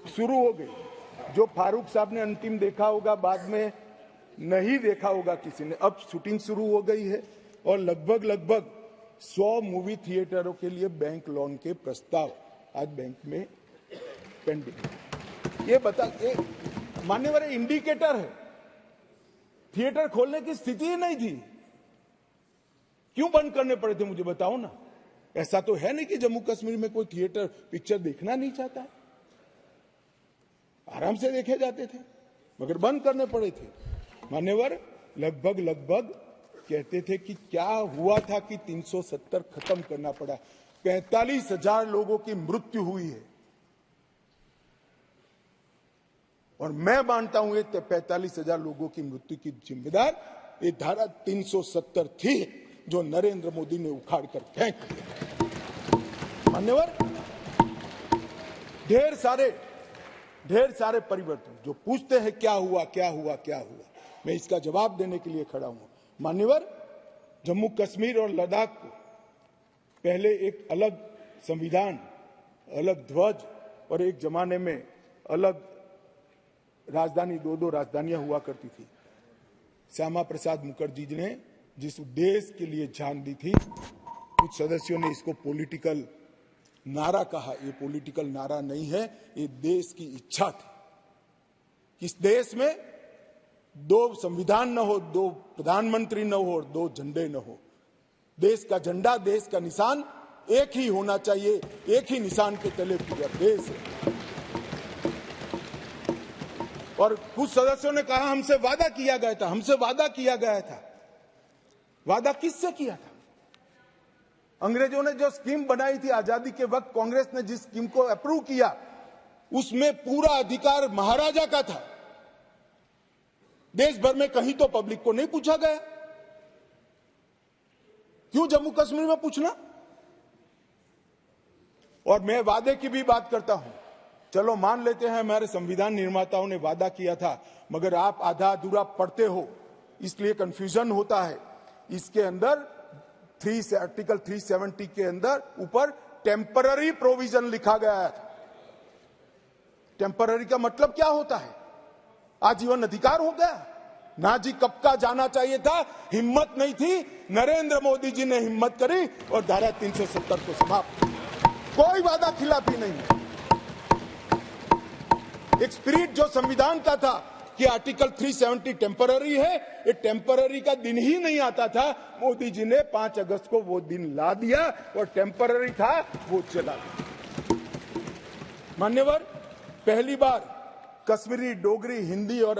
शुरू हो गई। जो फारूक साहब ने अंतिम देखा होगा, बाद में नहीं देखा होगा किसी ने, अब शूटिंग शुरू हो गई है। और लगभग 100 मूवी थिएटरों के लिए बैंक लोन के प्रस्ताव आज बैंक में पेंडिंग। ये मान्यवर इंडिकेटर है, थिएटर खोलने की स्थिति ही नहीं थी। क्यों बंद करने पड़े थे मुझे बताओ ना। ऐसा तो है नहीं कि जम्मू कश्मीर में कोई थिएटर पिक्चर देखना नहीं चाहता है, आराम से देखे जाते थे, मगर बंद करने पड़े थे। मान्यवर लगभग कहते थे कि क्या हुआ था कि 370 खत्म करना पड़ा। 45,000 लोगों की मृत्यु हुई है और मैं मानता हूं ये 45,000 लोगों की मृत्यु की जिम्मेदार ये धारा 370 थी जो नरेंद्र मोदी ने उखाड़ कर फेंक दिया। मान्यवर ढेर सारे परिवर्तन जो पूछते हैं क्या हुआ, मैं इसका जवाब देने के लिए खड़ा हूं। मान्यवर जम्मू कश्मीर और लद्दाख को पहले एक अलग संविधान, अलग ध्वज और एक जमाने में अलग राजधानी, दो राजधानियां हुआ करती थी। श्यामा प्रसाद मुखर्जी ने जिस उद्देश्य के लिए जान दी थी, कुछ सदस्यों ने इसको पॉलिटिकल नारा कहा। ये पॉलिटिकल नारा नहीं है, ये देश की इच्छा थी। इस देश में 2 संविधान न हो, 2 प्रधानमंत्री न हो और 2 झंडे न हो। देश का झंडा, देश का निशान एक ही होना चाहिए, एक ही निशान के तले पूरा देश है। और कुछ सदस्यों ने कहा हमसे वादा किया गया था। वादा किससे किया था? अंग्रेजों ने जो स्कीम बनाई थी आजादी के वक्त, कांग्रेस ने जिस स्कीम को अप्रूव किया उसमें पूरा अधिकार महाराजा का था। देश भर में कहीं तो पब्लिक को नहीं पूछा गया। क्यों जम्मू कश्मीर में पूछना? और मैं वादे की भी बात करता हूं। चलो मान लेते हैं हमारे संविधान निर्माताओं ने वादा किया था, मगर आप आधा अधूरा पढ़ते हो इसलिए कंफ्यूजन होता है। इसके अंदर आर्टिकल 370 के अंदर ऊपर टेम्पररी प्रोविजन लिखा गया है। टेम्पररी का मतलब क्या होता है? आजीवन अधिकार हो गया ना जी। कब का जाना चाहिए था, हिम्मत नहीं थी, नरेंद्र मोदी जी ने हिम्मत करी और धारा 370 को समाप्त। कोई वादा खिलाफी नहीं। एक स्पिरिट जो संविधान का था कि आर्टिकल 370 टेम्पररी है, ये टेम्पररी का दिन ही नहीं आता था। मोदी जी ने 5 अगस्त को वो दिन ला दिया और टेम्पररी था वो चला। मान्यवर पहली बार कश्मीरी, डोगरी, हिंदी और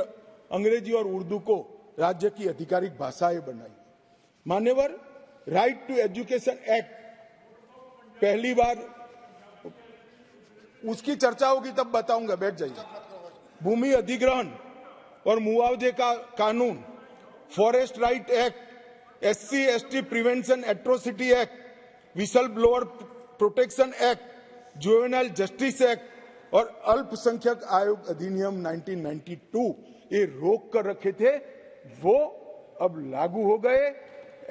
अंग्रेजी और उर्दू को राज्य की आधिकारिक भाषाएं बनाई। मान्यवर राइट टू एजुकेशन एक्ट पहली बार, उसकी चर्चा होगी तब बताऊंगा, बैठ जाइए। भूमि अधिग्रहण और मुआवजे का कानून, forest right act, SC ST prevention atrocity act, whistle blower protection act, juvenile justice act और अल्पसंख्यक आयोग अधिनियम 1992 ये रोक कर रखे थे, वो अब लागू हो गए।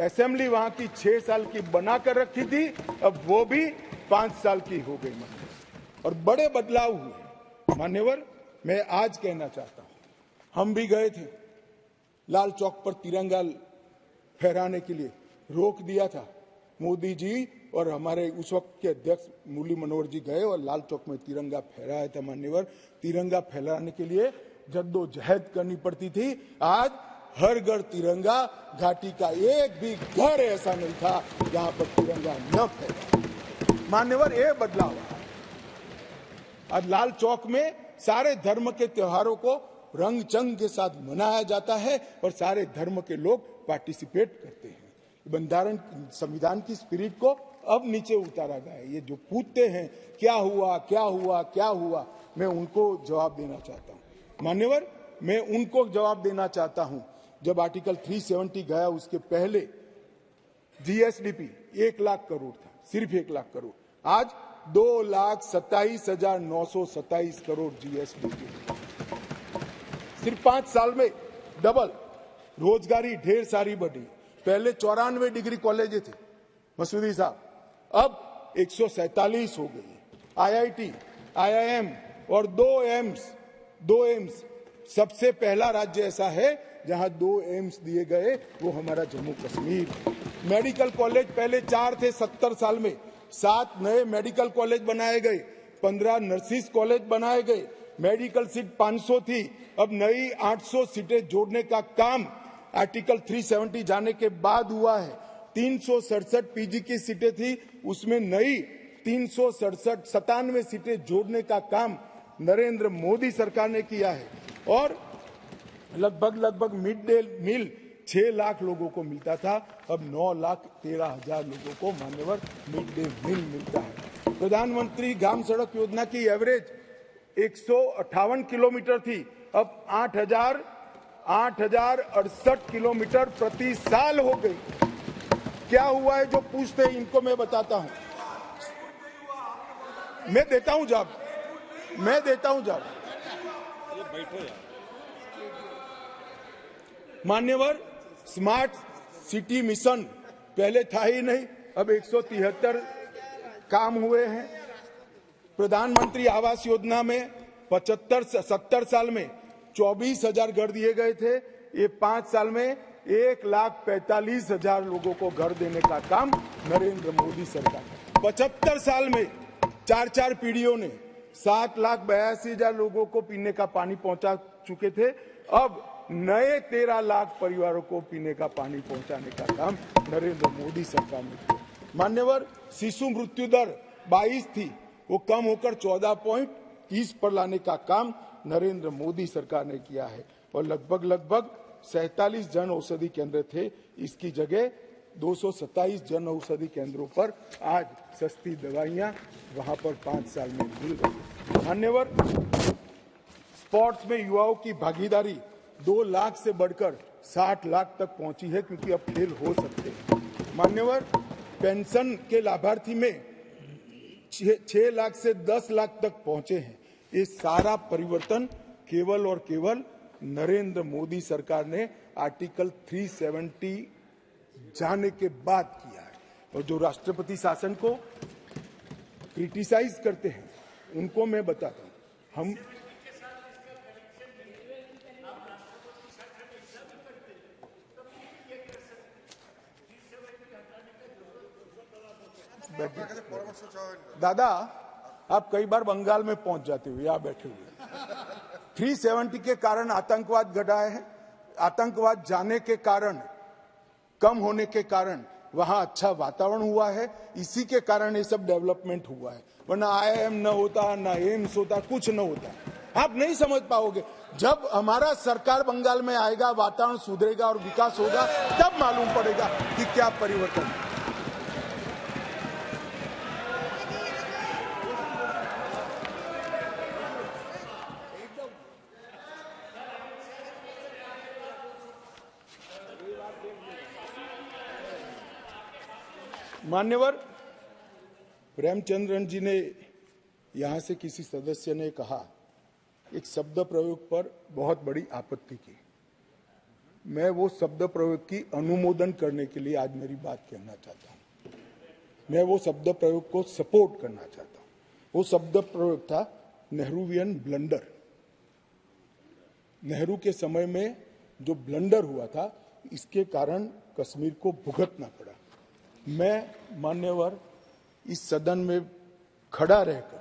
असेंबली वहां की 6 साल की बनाकर रखी थी, अब वो भी 5 साल की हो गई। और बड़े बदलाव हुए। मान्यवर मैं आज कहना चाहता हूं, हम भी गए थे लाल चौक पर तिरंगा फहराने के लिए, रोक दिया था मोदी जी और हमारे उस वक्त के अध्यक्ष मुरली मनोहर जी गए और लाल चौक में तिरंगा फहराया था। मान्यवर तिरंगा फहराने के लिए जद्दोजहद करनी पड़ती थी। आज हर घर तिरंगा, घाटी का एक भी घर ऐसा नहीं था जहां पर तिरंगा न फहरा। मान्यवर ये बदलाव आज लाल चौक में सारे धर्म के त्योहारों को रंग चंग के साथ मनाया जाता है और सारे धर्म के लोग पार्टिसिपेट करते हैं। बंधारण संविधान की स्पिरिट को अब नीचे उतारा गया है। ये जो पूछते हैं क्या हुआ, मैं उनको जवाब देना चाहता हूं। मान्यवर मैं उनको जवाब देना चाहता हूं, जब आर्टिकल 370 गया उसके पहले GSDP 1 लाख करोड़ था, सिर्फ 1 लाख करोड़। आज 2,27,927 करोड़ GSDP, सिर्फ 5 साल में डबल। रोजगारी ढेर सारी बढ़ी। पहले 94 डिग्री कॉलेज थे मसूदी साहब, अब 147 हो गई। IIT, IIM और 2 एम्स सबसे पहला राज्य ऐसा है जहां 2 एम्स दिए गए, वो हमारा जम्मू कश्मीर। मेडिकल कॉलेज पहले 4 थे 70 साल में, 7 नए मेडिकल कॉलेज बनाए गए, 15 नर्सिस कॉलेज बनाए गए। मेडिकल सीट 500 थी, अब नई 800 सीटें जोड़ने का काम आर्टिकल 370 जाने के बाद हुआ है। 367 पीजी की सीटें थी, उसमें नई 97 सीटें जोड़ने का काम नरेंद्र मोदी सरकार ने किया है। और लगभग मिड डे मील 6 लाख लोगों को मिलता था, अब 9,13,000 लोगों को मान्यवर मिड डे मील मिलता है। प्रधानमंत्री ग्राम सड़क योजना की एवरेज 158 किलोमीटर थी, अब 8,068 किलोमीटर प्रति साल हो गई। क्या हुआ है जो पूछते हैं, इनको मैं बताता हूं। मैं देता हूं जवाब। मान्यवर, स्मार्ट सिटी मिशन पहले था ही नहीं, अब 173 काम हुए हैं। प्रधानमंत्री आवास योजना में 70 साल में 24,000 घर दिए गए थे, ये 5 साल में 1,45,000 लोगों को घर देने का काम नरेंद्र मोदी सरकार। 75 साल में 4 पीढ़ियों ने 7,82,000 लोगों को पीने का पानी पहुंचा चुके थे, अब नए 13 लाख परिवारों को पीने का पानी पहुंचाने का काम नरेंद्र मोदी सरकार ने किया। मान्यवर, शिशु मृत्यु दर 22 थी, वो कम होकर 14.30 पर लाने का काम नरेंद्र मोदी सरकार ने किया है। और लगभग 47 जन औषधि केंद्र थे, इसकी जगह 227 जन औषधि केंद्रों पर आज सस्ती दवाइयां वहां पर 5 साल में मिल रही है। मान्यवर, स्पोर्ट्स में युवाओं की भागीदारी 2 लाख से बढ़कर 60 लाख तक पहुंची है, क्योंकि अब खेल हो सकते हैं। मान्यवर, पेंशन के लाभार्थी में 6 लाख से 10 लाख तक पहुंचे हैं। ये सारा परिवर्तन केवल और केवल नरेंद्र मोदी सरकार ने आर्टिकल 370 जाने के बाद किया है। और जो राष्ट्रपति शासन को क्रिटिसाइज करते हैं, उनको मैं बताता हूं, हम दादा, आप कई बार बंगाल में पहुंच जाते हुए यहाँ बैठे हुए। 370 के कारण आतंकवाद घटा है, आतंकवाद जाने के कारण, कम होने के कारण वहां अच्छा वातावरण हुआ है, इसी के कारण ये सब डेवलपमेंट हुआ है। वरना IIM न होता, ना एम्स होता, कुछ न होता। आप नहीं समझ पाओगे। जब हमारा सरकार बंगाल में आएगा, वातावरण सुधरेगा और विकास होगा, तब मालूम पड़ेगा कि क्या परिवर्तन है। मान्यवर, प्रेमचंद्रन जी ने यहां से किसी सदस्य ने कहा, एक शब्द प्रयोग पर बहुत बड़ी आपत्ति की। मैं वो शब्द प्रयोग की अनुमोदन करने के लिए आज मेरी बात कहना चाहता हूं। मैं वो शब्द प्रयोग को सपोर्ट करना चाहता हूं। वो शब्द प्रयोग था नेहरूवियन ब्लंडर। नेहरू के समय में जो ब्लंडर हुआ था, इसके कारण कश्मीर को भुगतना पड़ा। मैं मान्यवर इस सदन में खड़ा रहकर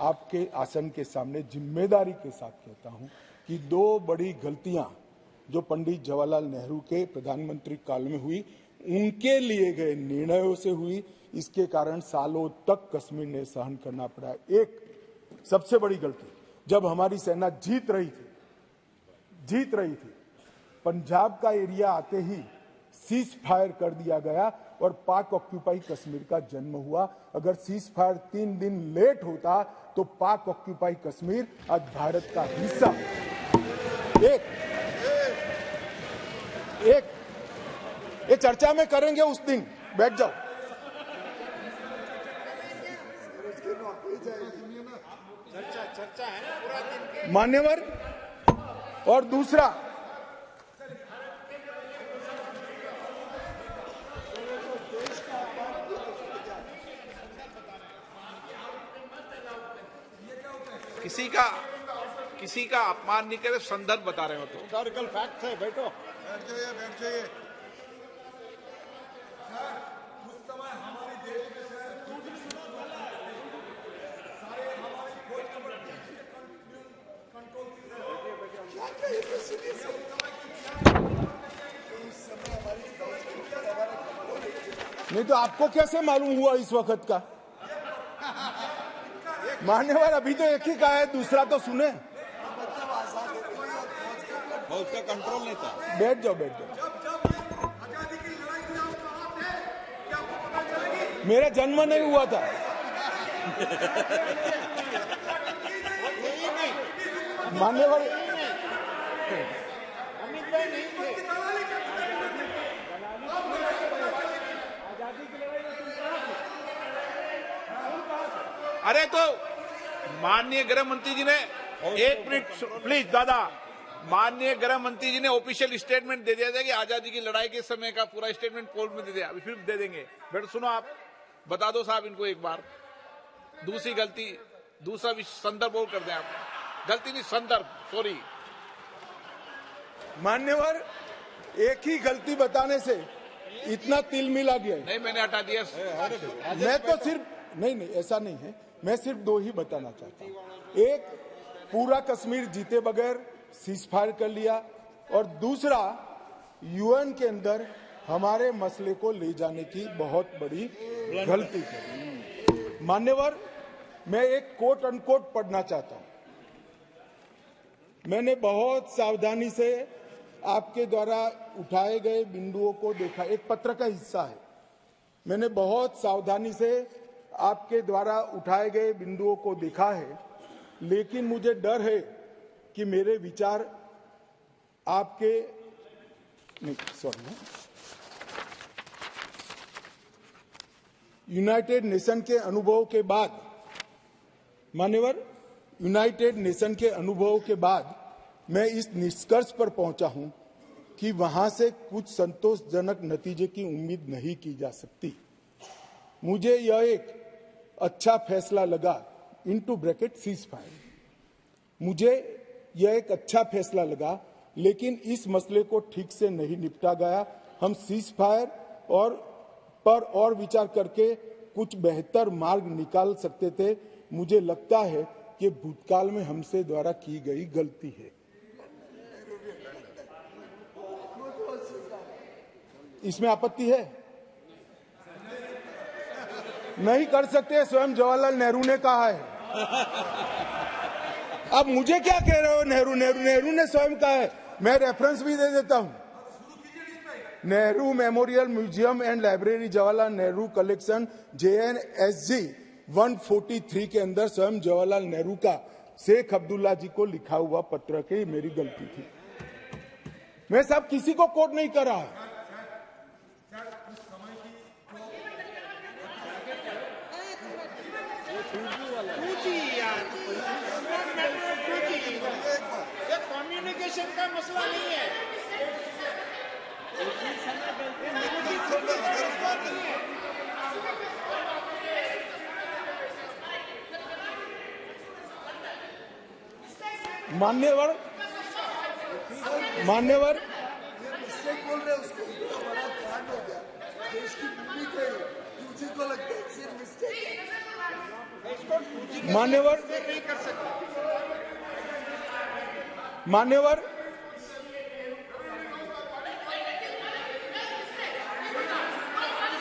आपके आसन के सामने जिम्मेदारी के साथ कहता हूं कि 2 बड़ी गलतियां जो पंडित जवाहरलाल नेहरू के प्रधानमंत्री काल में हुई, उनके लिए गए निर्णयों से हुई। इसके कारण सालों तक कश्मीर ने सहन करना पड़ा। एक सबसे बड़ी गलती, जब हमारी सेना जीत रही थी, पंजाब का एरिया आते ही सीज फायर कर दिया गया और पाक ऑक्यूपाई कश्मीर का जन्म हुआ। अगर सीज फायर 3 दिन लेट होता तो पाक ऑक्यूपाई कश्मीर आज भारत का हिस्सा। ये चर्चा में करेंगे उस दिन, बैठ जाओ। चर्चा है ना पूरा दिन। मान्यवर, और दूसरा, किसी का अपमान नहीं करे, संदर्भ बता रहे हो तो। हिस्टोरिकल फैक्ट है, बैठो। बैठ जाइए। उस समय हमारी देश में कंट्रोल नहीं तो आपको कैसे मालूम हुआ इस वक्त का? मान्यवर अभी तो एक ही कहा है, दूसरा तो सुने। वो उसका कंट्रोल नहीं था। बैठ जाओ, बैठ जाओ। मेरा जन्म नहीं हुआ था। मान्यवर अरे तो माननीय गृह मंत्री जी ने, एक मिनट प्लीज दादा, माननीय गृह मंत्री जी ने ऑफिशियल स्टेटमेंट दे दिया था कि आजादी की लड़ाई के समय का पूरा स्टेटमेंट कोर्ट में दे दिया, अभी फिर दे देंगे। बेटा सुनो, आप बता दो साहब इनको एक बार। दूसरी गलती, दूसरा संदर्भ और कर दें आप। गलती नहीं, संदर्भ, सॉरी। मान्यवर एक ही गलती बताने से इतना तिल मिला गया है। नहीं, मैंने हटा दिया। मैं तो सिर्फ नहीं, ऐसा नहीं है। मैं सिर्फ दो ही बताना चाहता हूं। एक, पूरा कश्मीर जीते बगैर सीज फायर कर लिया, और दूसरा, यूएन के अंदर हमारे मसले को ले जाने की बहुत बड़ी गलती की। मान्यवर, मैं एक कोट अनकोट पढ़ना चाहता हूं। मैंने बहुत सावधानी से आपके द्वारा उठाए गए बिंदुओं को देखा, एक पत्र का हिस्सा है। मैंने बहुत सावधानी से आपके द्वारा उठाए गए बिंदुओं को देखा है, लेकिन मुझे डर है कि मेरे विचार आपके नहीं, सॉरी, यूनाइटेड नेशन के अनुभव के बाद, मान्यवर, यूनाइटेड नेशन के अनुभव के बाद मैं इस निष्कर्ष पर पहुंचा हूं कि वहां से कुछ संतोषजनक नतीजे की उम्मीद नहीं की जा सकती। मुझे यह एक अच्छा फैसला लगा, इनटू ब्रैकेट सीज फायर, मुझे यह एक अच्छा फैसला लगा, लेकिन इस मसले को ठीक से नहीं निपटा गया। हम सीज फायर और विचार करके कुछ बेहतर मार्ग निकाल सकते थे। मुझे लगता है कि भूतकाल में हमसे द्वारा की गई गलती है। इसमें आपत्ति है? नहीं कर सकते, स्वयं जवाहरलाल नेहरू ने कहा है। अब मुझे क्या कह रहे हो? नेहरू ने स्वयं कहा है। मैं रेफरेंस भी दे देता हूं। Nehru memorial museum and library, Jawaharlal Nehru collection, JNSG 143 के अंदर स्वयं जवाहरलाल नेहरू का शेख अब्दुल्ला जी को लिखा हुआ पत्र के मेरी गलती थी। मैं सब किसी को कोट नहीं कर रहा। कम्युनिकेशन का मसला नहीं है। मान्यवर मिस्टेक बोल रहे उसको, इतना बड़ा कांड हो गया, देश की भूमि पे तुझे को लगता है सिर्फ मिस्टेक। मान्यवर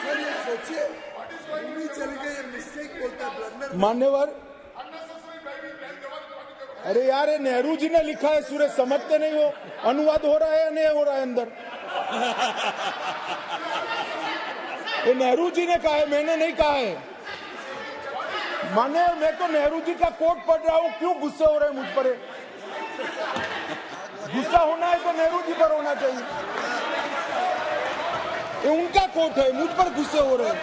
सर ये सोचिए, भूमि चली गई, मिस्टेक बोलता है, ब्लंडर। मान्यवर, अरे यार, ये नेहरू जी ने लिखा है, सूरज समझते नहीं हो? अनुवाद हो रहा है या नहीं हो रहा है अंदर? ये नेहरू जी ने कहा है, मैंने नहीं कहा है। माने, मैं तो नेहरू जी का कोट पढ़ रहा हूं, क्यों गुस्से हो रहे हैं मुझ पर? गुस्सा होना है तो नेहरू जी पर होना चाहिए। ये उनका कोट है, मुझ पर गुस्से हो रहे हैं।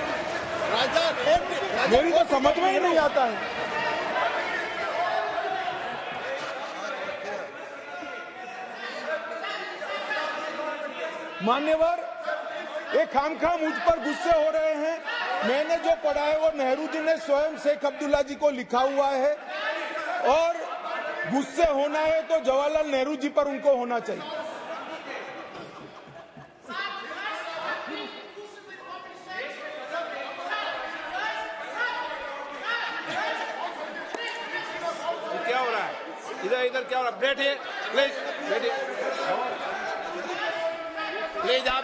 मेरी तो समझ में ही नहीं आता है। मान्यवर, ये खामखा मुझ पर गुस्से हो रहे हैं। मैंने जो पढ़ा है वो नेहरू जी ने स्वयं शेख अब्दुल्ला जी को लिखा हुआ है, और गुस्से होना है तो जवाहरलाल नेहरू जी पर उनको होना चाहिए। क्या हो रहा है इधर क्या हो रहा है? बैठिए प्लीज, बैठिए प्लीज, आप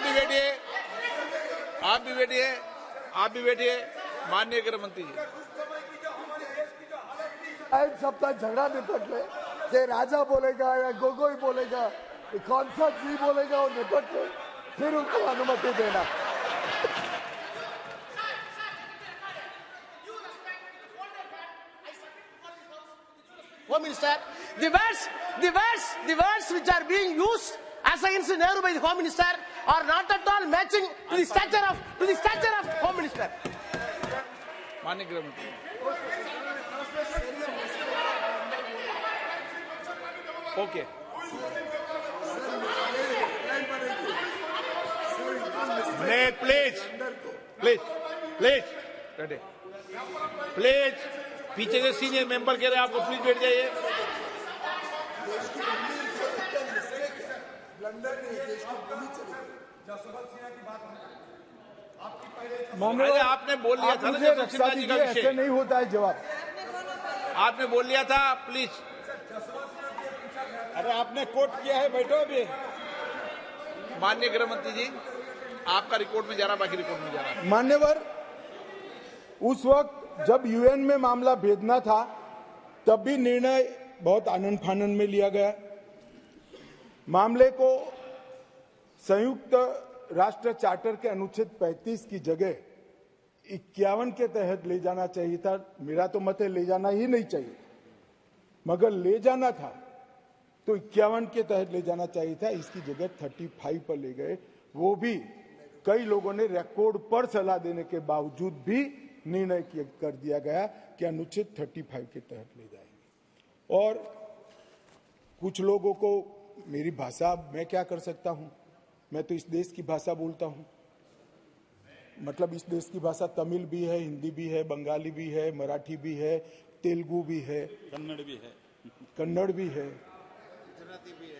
भी बैठिए। आप भी बैठिए माननीय गृह मंत्री जी। एक सप्ताह झगड़ा निपट ले, ये राजा बोलेगा या गोगोई बोलेगा, ये कौन सा जी बोलेगा वो निपट ले, फिर उनको अनुमति देना। Home Minister, the words which are being used as against Nehru by the Home Minister are not at all matching to the stature of Home Minister. माननीय गृह मंत्री ओके प्लीज बैठे प्लीज। पीछे से सीनियर मेंबर कह रहे हैं आपको प्लीज बैठ जाइए। माननीय आपने बोल लिया था ना मुझे जब रक्षा सिन्हा जी का दीजिए, विषय ऐसे नहीं होता है जवाब। आपने बोल लिया था प्लीज। अरे आपने कोट किया है, बैठो अभी। माननीय गृह मंत्री जी आपका रिकॉर्ड में जा रहा, बाकी रिकॉर्ड में जा रहा। मान्यवर, उस वक्त जब यूएन में मामला भेजना था तब भी निर्णय बहुत आनंद फानंद में लिया गया। मामले को संयुक्त राष्ट्र चार्टर के अनुच्छेद 35 की जगह 51 के तहत ले जाना चाहिए था। मेरा तो मत है ले जाना ही नहीं चाहिए, मगर ले जाना था तो 51 के तहत ले जाना चाहिए था। इसकी जगह 35 पर ले गए। वो भी कई लोगों ने रिकॉर्ड पर सलाह देने के बावजूद भी निर्णय कर दिया गया कि अनुच्छेद 35 के तहत ले जाएंगे। और कुछ लोगों को मेरी भाषा, मैं क्या कर सकता हूं, मैं तो इस देश की भाषा बोलता हूं। मतलब इस देश की भाषा तमिल भी है, हिंदी भी है, बंगाली भी है, मराठी भी है, तेलुगु भी है, कन्नड़ भी है,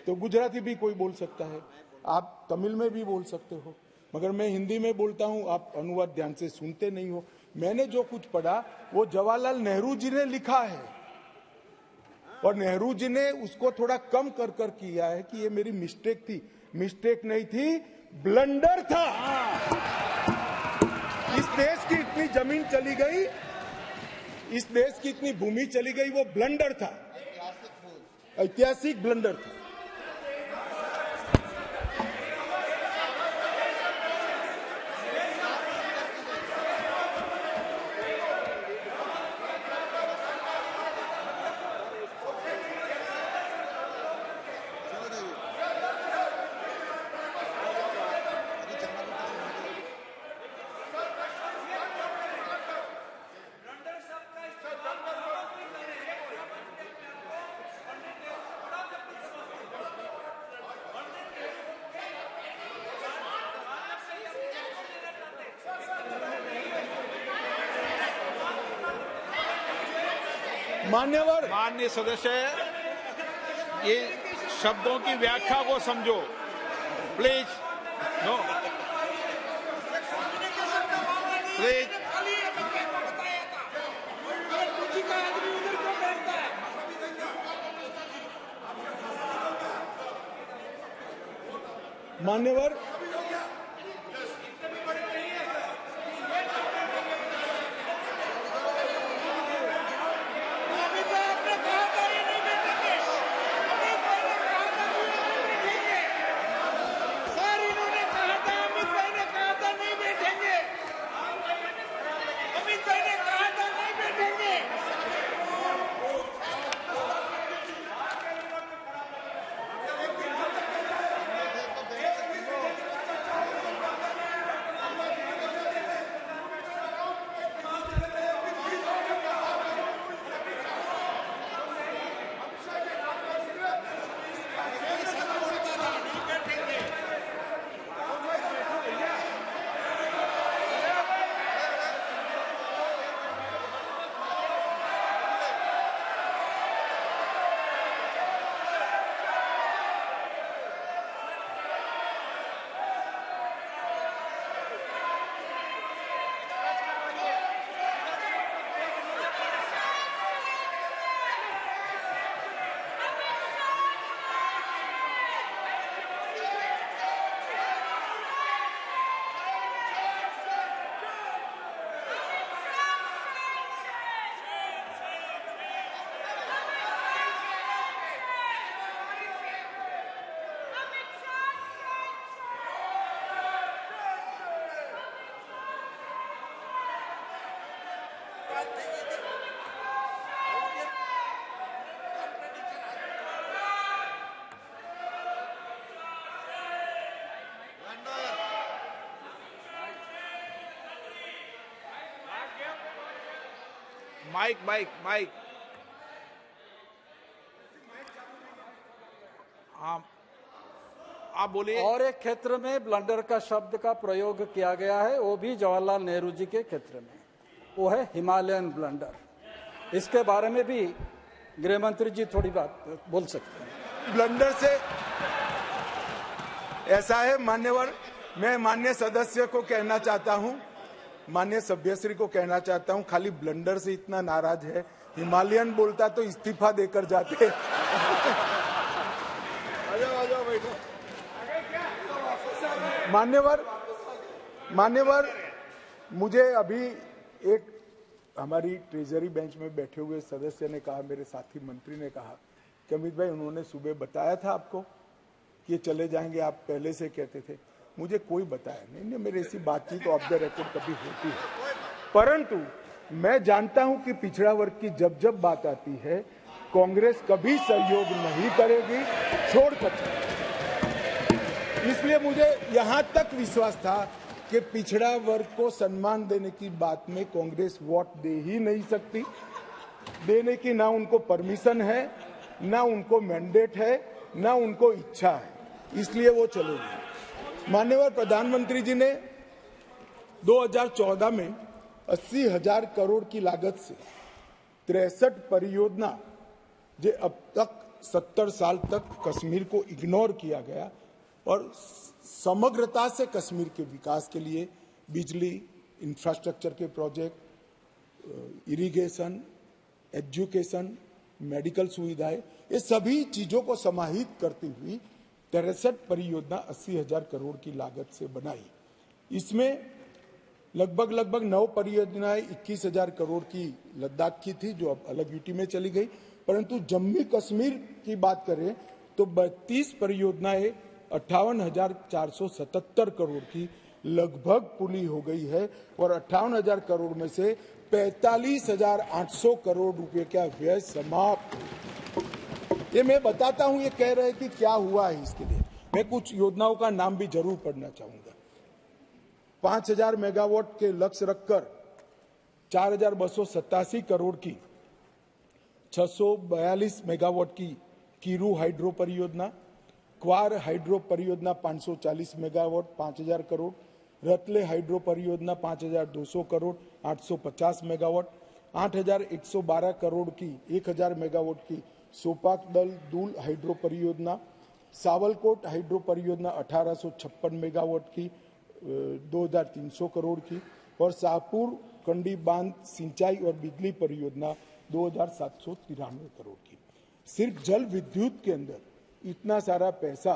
तो गुजराती भी कोई बोल सकता है। आप तमिल में भी बोल सकते हो, मगर मैं हिंदी में बोलता हूं। आप अनुवाद ध्यान से सुनते नहीं हो। मैंने जो कुछ पढ़ा वो जवाहरलाल नेहरू जी ने लिखा है, और नेहरू जी ने उसको थोड़ा कम कर किया है कि ये मेरी मिस्टेक थी। मिस्टेक नहीं थी, ब्लंडर था। इस देश की इतनी जमीन चली गई, इस देश की इतनी भूमि चली गई, वो ब्लंडर था, ऐतिहासिक ब्लंडर था। मान्यवर, माननीय सदस्य, ये शब्दों की व्याख्या को समझो प्लीज। No please. मान्यवर, माइक माइक माइक आप बोलिए। और एक क्षेत्र में ब्लंडर का शब्द का प्रयोग किया गया है, वो भी जवाहरलाल नेहरू जी के क्षेत्र में, वो है हिमालयन ब्लंडर। इसके बारे में भी गृह मंत्री जी थोड़ी बात बोल सकते हैं। ब्लंडर से ऐसा है मान्यवर, मैं माननीय सदस्य को कहना चाहता हूं, माननीय सभ्यश्री को कहना चाहता हूं, खाली ब्लंडर से इतना नाराज है, हिमालयन बोलता तो इस्तीफा देकर जाते। मान्यवर मुझे अभी एक हमारी ट्रेजरी बेंच में बैठे हुए सदस्य ने कहा, मेरे साथी मंत्री ने कहा कि अमित भाई उन्होंने सुबह बताया था आपको कि ये चले जाएंगे, आप पहले से कहते थे। मुझे कोई बताया नहीं, मेरे ऐसी बातचीत ऑफ द रिकॉर्ड कभी होती है, परंतु मैं जानता हूं कि पिछड़ा वर्ग की जब जब बात आती है कांग्रेस कभी सहयोग नहीं करेगी, छोड़ सकती। इसलिए मुझे यहां तक विश्वास था कि पिछड़ा वर्ग को सम्मान देने की बात में कांग्रेस वोट दे ही नहीं सकती, देने की ना उनको परमिशन है, ना उनको मैंडेट है, ना उनको इच्छा है, इसलिए वो चलेगी। माननीय प्रधानमंत्री जी ने 2014 में 80,000 करोड़ की लागत से 63 परियोजना, जो अब तक 70 साल तक कश्मीर को इग्नोर किया गया और समग्रता से कश्मीर के विकास के लिए बिजली, इंफ्रास्ट्रक्चर के प्रोजेक्ट, इरिगेशन, एजुकेशन, मेडिकल सुविधाएं, ये सभी चीजों को समाहित करती हुई 63 परियोजना 80,000 करोड़ की लागत से बनाई। इसमें लगभग 9 परियोजनाएं 21,000 करोड़ की लद्दाख की थी, जो अब अलग यूटी में चली गई, परंतु जम्मू कश्मीर की बात करें तो 32 परियोजनाएं 58,477 करोड़ की लगभग पूरी हो गई है और 58,000 करोड़ में से 45,800 करोड़ रुपए का व्यय समाप्त। ये मैं बताता हूं, ये कह रहे कि क्या हुआ है, इसके लिए मैं कुछ योजनाओं का नाम भी जरूर पढ़ना चाहूंगा। 5,000 मेगावाट के लक्ष्य रखकर 4,287 करोड़ की 642 मेगावाट की कीरू हाइड्रो परियोजना, क्वार हाइड्रो परियोजना 540 मेगावाट 5,000 करोड़, रतले हाइड्रो परियोजना 5,200 करोड़ 850 मेगावाट, 8,112 करोड़ की 1,000 मेगावाट की सोपाक दल दूल हाइड्रो परियोजना, सावलकोट हाइड्रो परियोजना 1,856 मेगावाट की 2,300 करोड़ की और शाहपुर कंडी बांध सिंचाई और बिजली परियोजना 2,793 करोड़ की। सिर्फ जल विद्युत के अंदर इतना सारा पैसा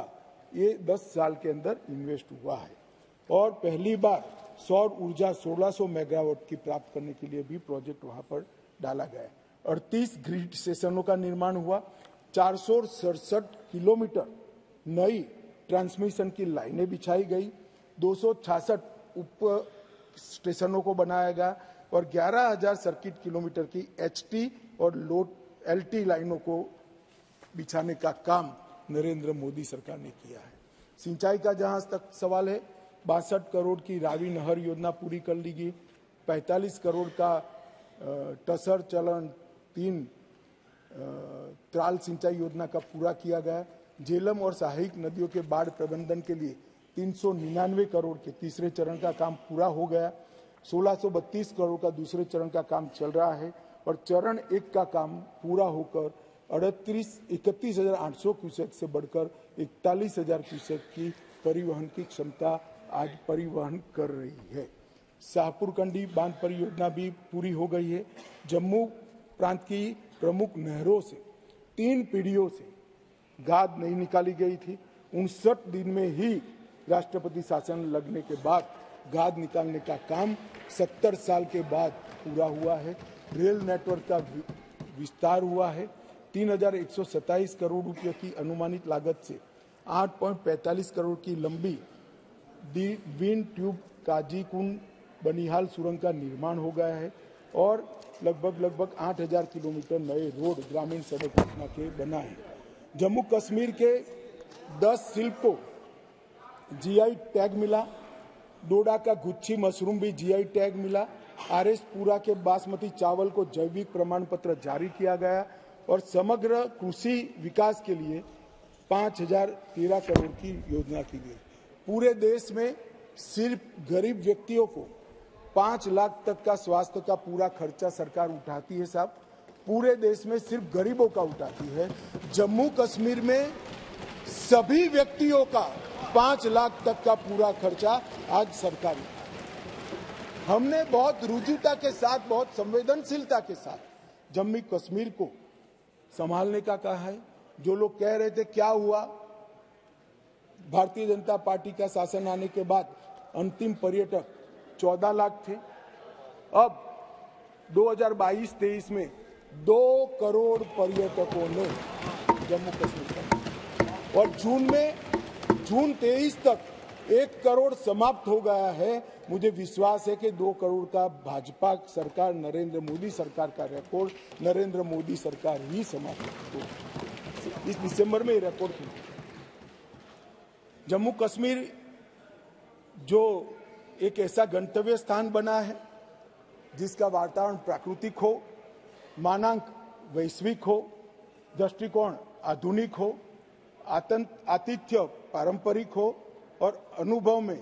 ये 10 साल के अंदर इन्वेस्ट हुआ है और पहली बार सौर ऊर्जा 1,600 मेगावाट की प्राप्त करने के लिए भी प्रोजेक्ट वहां पर डाला गया है। 38 ग्रिड स्टेशनों का निर्माण हुआ, 467 किलोमीटर नई ट्रांसमिशन की लाइनें बिछाई गई, 266 उप स्टेशनों को बनाया गया और 11,000 सर्किट किलोमीटर की एचटी और लोड एलटी लाइनों को बिछाने का काम नरेंद्र मोदी सरकार ने किया है। सिंचाई का जहां तक सवाल है, 62 करोड़ की रावी नहर योजना पूरी कर ली गई, 45 करोड़ का टसर चलन 3 त्राल सिंचाई योजना का पूरा किया गया। झेलम और सहायक नदियों के बाढ़ प्रबंधन के लिए 399 करोड़ के तीसरे चरण का काम पूरा हो गया, 1632 करोड़ का दूसरे चरण का काम चल रहा है और चरण 1 का काम पूरा होकर 31,800 क्यूसेक से बढ़कर 41,000 क्यूसेक की परिवहन की क्षमता आज परिवहन कर रही है। शाहपुर कंडी बांध परियोजना भी पूरी हो गई है। जम्मू प्रांत की प्रमुख नहरों से 3 पीढ़ियों से गाद नहीं निकाली गई थी, 59 दिन में ही राष्ट्रपति शासन लगने के बाद गाद निकालने का काम 70 साल के बाद पूरा हुआ है। रेल नेटवर्क का विस्तार हुआ है। 3,127 करोड़ रुपए की अनुमानित लागत से 8.45 करोड़ की लंबी द्वीन ट्यूब काजीकुंड बनिहाल सुरंग का निर्माण हो गया है और लगभग 8,000 किलोमीटर नए रोड ग्रामीण सड़क योजना के बना है। जम्मू कश्मीर के 10 शिल्प को जीआई टैग मिला, डोडा का गुच्छी मशरूम भी जीआई टैग मिला, RS पूरा के बासमती चावल को जैविक प्रमाण पत्र जारी किया गया और समग्र कृषि विकास के लिए 5013 करोड़ की योजना की गई। पूरे देश में सिर्फ गरीब व्यक्तियों को 5 लाख तक का स्वास्थ्य का पूरा खर्चा सरकार उठाती है साहब, पूरे देश में सिर्फ गरीबों का उठाती है। जम्मू कश्मीर में सभी व्यक्तियों का 5 लाख तक का पूरा खर्चा आज सरकार उठाती है। हमने बहुत रुजुता के साथ, बहुत संवेदनशीलता के साथ जम्मू कश्मीर को संभालने का कहा है। जो लोग कह रहे थे क्या हुआ, भारतीय जनता पार्टी का शासन आने के बाद अंतिम पर्यटक 14 लाख थे, अब 2022-23 में 2 करोड़ पर्यटकों ने जम्मू कश्मीर का, और जून 23 तक 1 करोड़ समाप्त हो गया है। मुझे विश्वास है कि 2 करोड़ का भाजपा सरकार, नरेंद्र मोदी सरकार का रिकॉर्ड नरेंद्र मोदी सरकार ही समाप्त हो। इस दिसंबर में रिकॉर्ड किया। जम्मू कश्मीर जो एक ऐसा गंतव्य स्थान बना है जिसका वातावरण प्राकृतिक हो, मानांक वैश्विक हो, दृष्टिकोण आधुनिक हो, आतिथ्य पारंपरिक हो और अनुभव में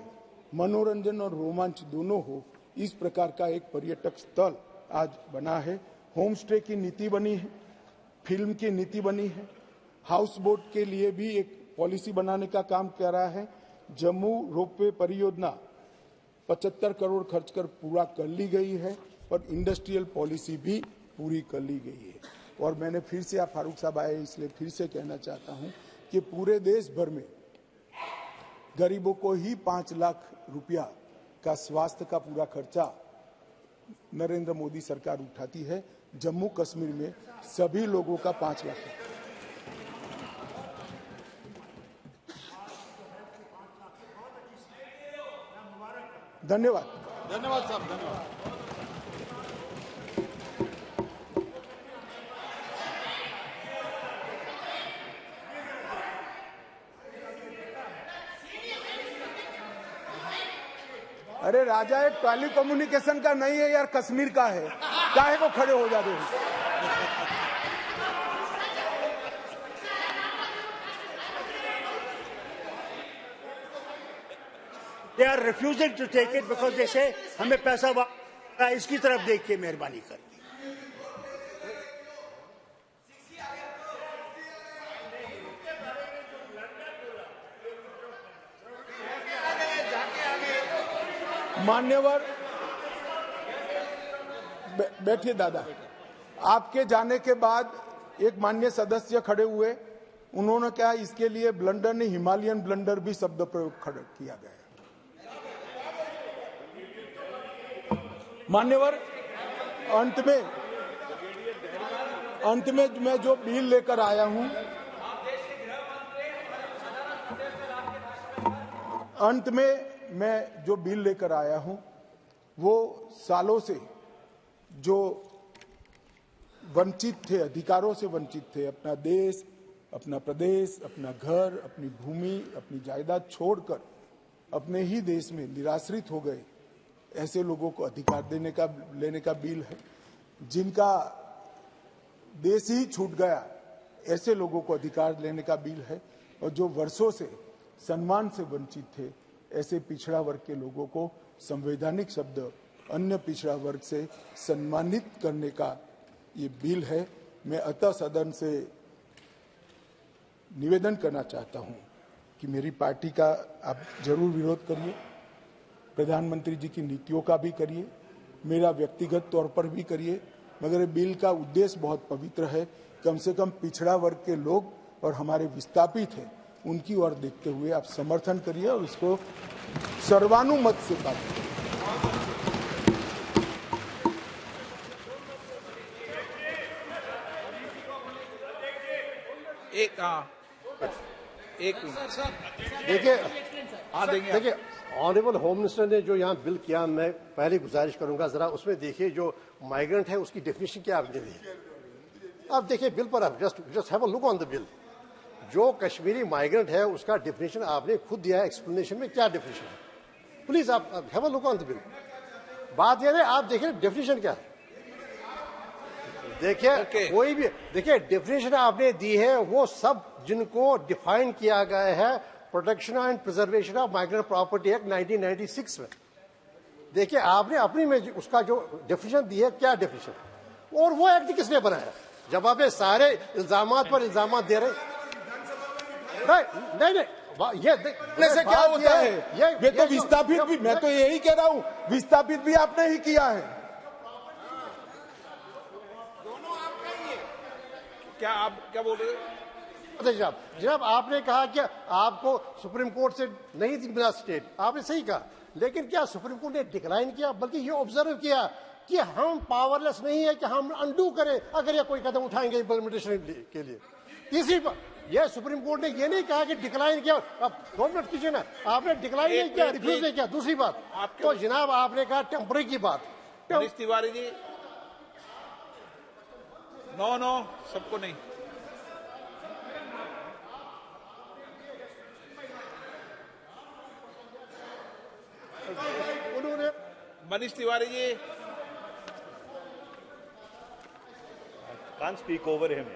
मनोरंजन और रोमांच दोनों हो, इस प्रकार का एक पर्यटक स्थल आज बना है। होम स्टे की नीति बनी है, फिल्म की नीति बनी है, हाउस बोट के लिए भी एक पॉलिसी बनाने का काम कर रहा है। जम्मू रोपवे परियोजना 75 करोड़ खर्च कर पूरा कर ली गई है और इंडस्ट्रियल पॉलिसी भी पूरी कर ली गई है। और मैंने फिर से, आप फारूक साहब आए इसलिए फिर से कहना चाहता हूं कि पूरे देश भर में गरीबों को ही 5 लाख रुपया का स्वास्थ्य का पूरा खर्चा नरेंद्र मोदी सरकार उठाती है। जम्मू कश्मीर में सभी लोगों का 5 लाख। धन्यवाद। धन्यवाद साहब, धन्यवाद। अरे राजा एक टेली कम्युनिकेशन का नहीं है यार, कश्मीर का है, काहे को खड़े हो जाते हैं। They are refusing to take it because they say हमें पैसा इसकी तरफ देख के मेहरबानी कर दी। मान्यवर बैठिए दादा। आपके जाने के बाद एक माननीय सदस्य खड़े हुए, उन्होंने कहा इसके लिए ब्लंडर नहीं, हिमालयन ब्लंडर भी शब्द प्रयोग किया गया। मान्यवर, अंत में मैं जो बिल लेकर आया हूं, अंत में मैं जो बिल लेकर आया हूं वो सालों से जो वंचित थे, अधिकारों से वंचित थे, अपना देश, अपना प्रदेश, अपना घर, अपनी भूमि, अपनी जायदाद छोड़कर अपने ही देश में निराश्रित हो गए, ऐसे लोगों को अधिकार लेने का बिल है। जिनका देश ही छूट गया, ऐसे लोगों को अधिकार लेने का बिल है। और जो वर्षों से सम्मान से वंचित थे, ऐसे पिछड़ा वर्ग के लोगों को संवैधानिक शब्द अन्य पिछड़ा वर्ग से सम्मानित करने का ये बिल है। मैं अतः सदन से निवेदन करना चाहता हूं कि मेरी पार्टी का आप जरूर विरोध करिए, प्रधानमंत्री जी की नीतियों का भी करिए, मेरा व्यक्तिगत तौर पर भी करिए, मगर बिल का उद्देश्य बहुत पवित्र है। कम से कम पिछड़ा वर्ग के लोग और हमारे विस्थापित हैं, उनकी ओर देखते हुए आप समर्थन करिए और इसको सर्वानुमत से पास करिए। देखिए ऑनरेबल होम मिनिस्टर ने जो यहाँ बिल किया, मैं पहले गुजारिश करूंगा जरा उसमें देखिए जो माइग्रेंट है उसकी डेफिनेशन क्या आपने दी। अब देखिए बिल पर आप just have a look on the bill. जो कश्मीरी माइग्रेंट है उसका डेफिनेशन आपने खुद दिया है, एक्सप्लेनेशन में क्या डेफिनेशन है, प्लीज आप have a look on the bill. बात यह है, आप देखिए डेफिनेशन क्या है। देखिए कोई भी, देखिए डेफिनेशन आपने दी है वो सब जिनको डिफाइन किया गया है protection and preservation of migrant property act 1996 में। देखिए आपने अपनी में उसका जो डेफिनेशन दी है, क्या डेफिनेशन, और वो एक्ट किसने बनाया? जब आप ये सारे इल्जामात पर इल्जामात दे रहे, नहीं ये से क्या होता है? ये तो विस्थापित भी, मैं तो यही कह रहा हूं, विस्थापित भी आपने ही किया है। क्या आप क्या बोल रहे थे? अच्छा जनाब आपने कहा कि आपको सुप्रीम कोर्ट से नहीं मिला स्टेट, आपने सही कहा, लेकिन क्या सुप्रीम कोर्ट ने डिक्लाइन किया? बल्कि ये ऑब्जर्व किया कि हम पावरलेस नहीं है कि हम अंडू करें अगर ये कोई कदम उठाएंगे इम्प्लीमेंटेशन के लिए। तीसरी बात, यह सुप्रीम कोर्ट ने ये नहीं कहा कि डिक्लाइन किया, अब 2 मिनट कीजिए ना, आपने डिक्लाइन नहीं किया, रिफ्यूज नहीं किया। दूसरी बात, तो जनाब आपने कहा टेम्पररी की बात, मनीष तिवारी जी, नो सबको नहीं। उन्होंने Manish Tiwari ji, Can't speak over him.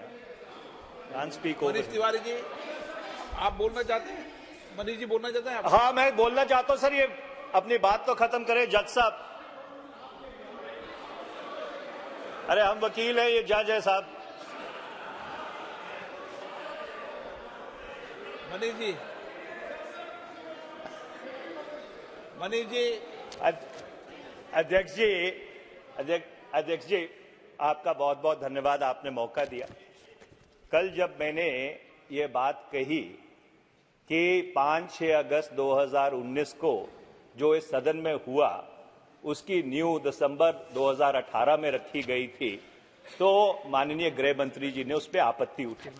Can't speak over Manish him. Tiwari ji, आप बोलना चाहते हैं? मनीष जी बोलना चाहते हैं आप? हाँ, मैं बोलना चाहता हूं सर, ये अपनी बात तो खत्म करें जज साहब। अरे हम वकील हैं, ये जज है साहब। मनीष जी, मनीष जी, अध्यक्ष जी आपका बहुत बहुत धन्यवाद, आपने मौका दिया। कल जब मैंने ये बात कही कि 5-6 अगस्त 2019 को जो इस सदन में हुआ उसकी न्यू दिसंबर 2018 में रखी गई थी, तो माननीय गृह मंत्री जी ने उस पर आपत्ति उठाई।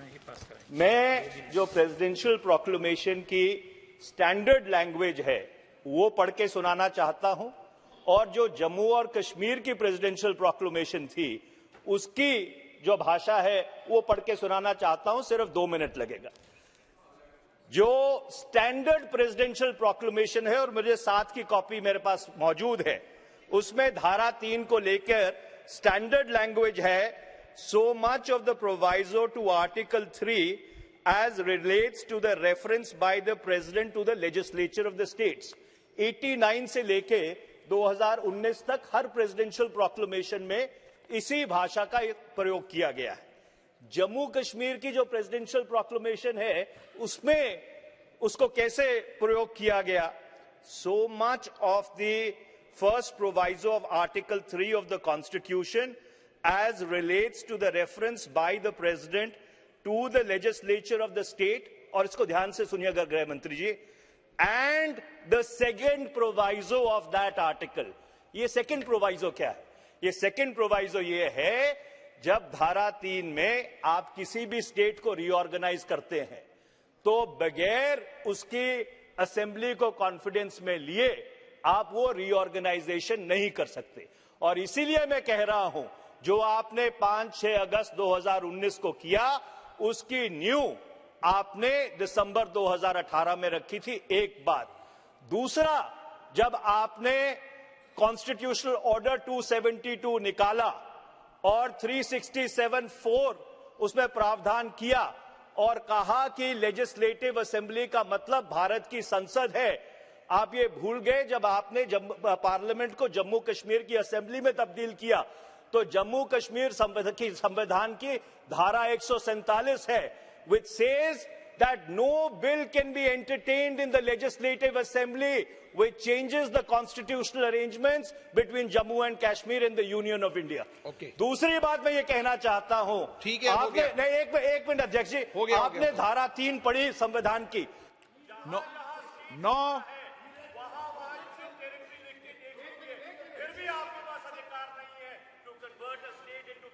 मैं जो प्रेसिडेंशियल प्रोक्लेमेशन की स्टैंडर्ड लैंग्वेज है वो पढ़ के सुनाना चाहता हूं, और जो जम्मू और कश्मीर की प्रेसिडेंशियल प्रोक्लेमेशन थी उसकी जो भाषा है वो पढ़ के सुनाना चाहता हूं। सिर्फ 2 मिनट लगेगा। जो स्टैंडर्ड प्रेसिडेंशियल प्रोक्लेमेशन है, और मुझे साथ की कॉपी मेरे पास मौजूद है, उसमें धारा 3 को लेकर स्टैंडर्ड लैंग्वेज है, so much of the proviso to Article 3 as relates to the reference by the President to the legislature of the states। 89 से लेके 2019 तक हर प्रेसिडेंशियल प्रोक्लेमेशन में इसी भाषा का प्रयोग किया गया है। जम्मू कश्मीर की जो प्रेसिडेंशियल प्रोक्लेमेशन है उसमें उसको कैसे प्रयोग किया गया? So much of the first proviso of Article 3 of the Constitution as relates to the reference by the President to the legislature of the state, और इसको ध्यान से सुनिएगा गृह मंत्री जी, and the second proviso of that article। ये second proviso क्या है? ये second proviso ये है, जब धारा 3 में आप किसी भी स्टेट को रीऑर्गेनाइज करते हैं तो बगैर उसकी असेंबली को कॉन्फिडेंस में लिए आप वो रीऑर्गेनाइजेशन नहीं कर सकते। और इसीलिए मैं कह रहा हूं, जो आपने 5-6 अगस्त 2019 को किया उसकी न्यू आपने दिसंबर 2018 में रखी थी। एक बात। दूसरा, जब आपने कॉन्स्टिट्यूशनल ऑर्डर 272 निकाला और 367(4) उसमें प्रावधान किया और कहा कि लेजिस्लेटिव असेंबली का मतलब भारत की संसद है, आप ये भूल गए जब आपने पार्लियामेंट को जम्मू कश्मीर की असेंबली में तब्दील किया तो जम्मू कश्मीर संविधान की धारा 147 है, which says that no bill can be entertained in the legislative assembly which changes the constitutional arrangements between Jammu and Kashmir and the Union of India। Okay। दूसरी बात मैं ये कहना चाहता हूं, ठीक है, हो आपने गया। नहीं, एक मिनट अध्यक्ष जी, आपने धारा 3 पढ़ी संविधान की। नो फिर भी आपके पास अधिकार नहीं है to convert a state into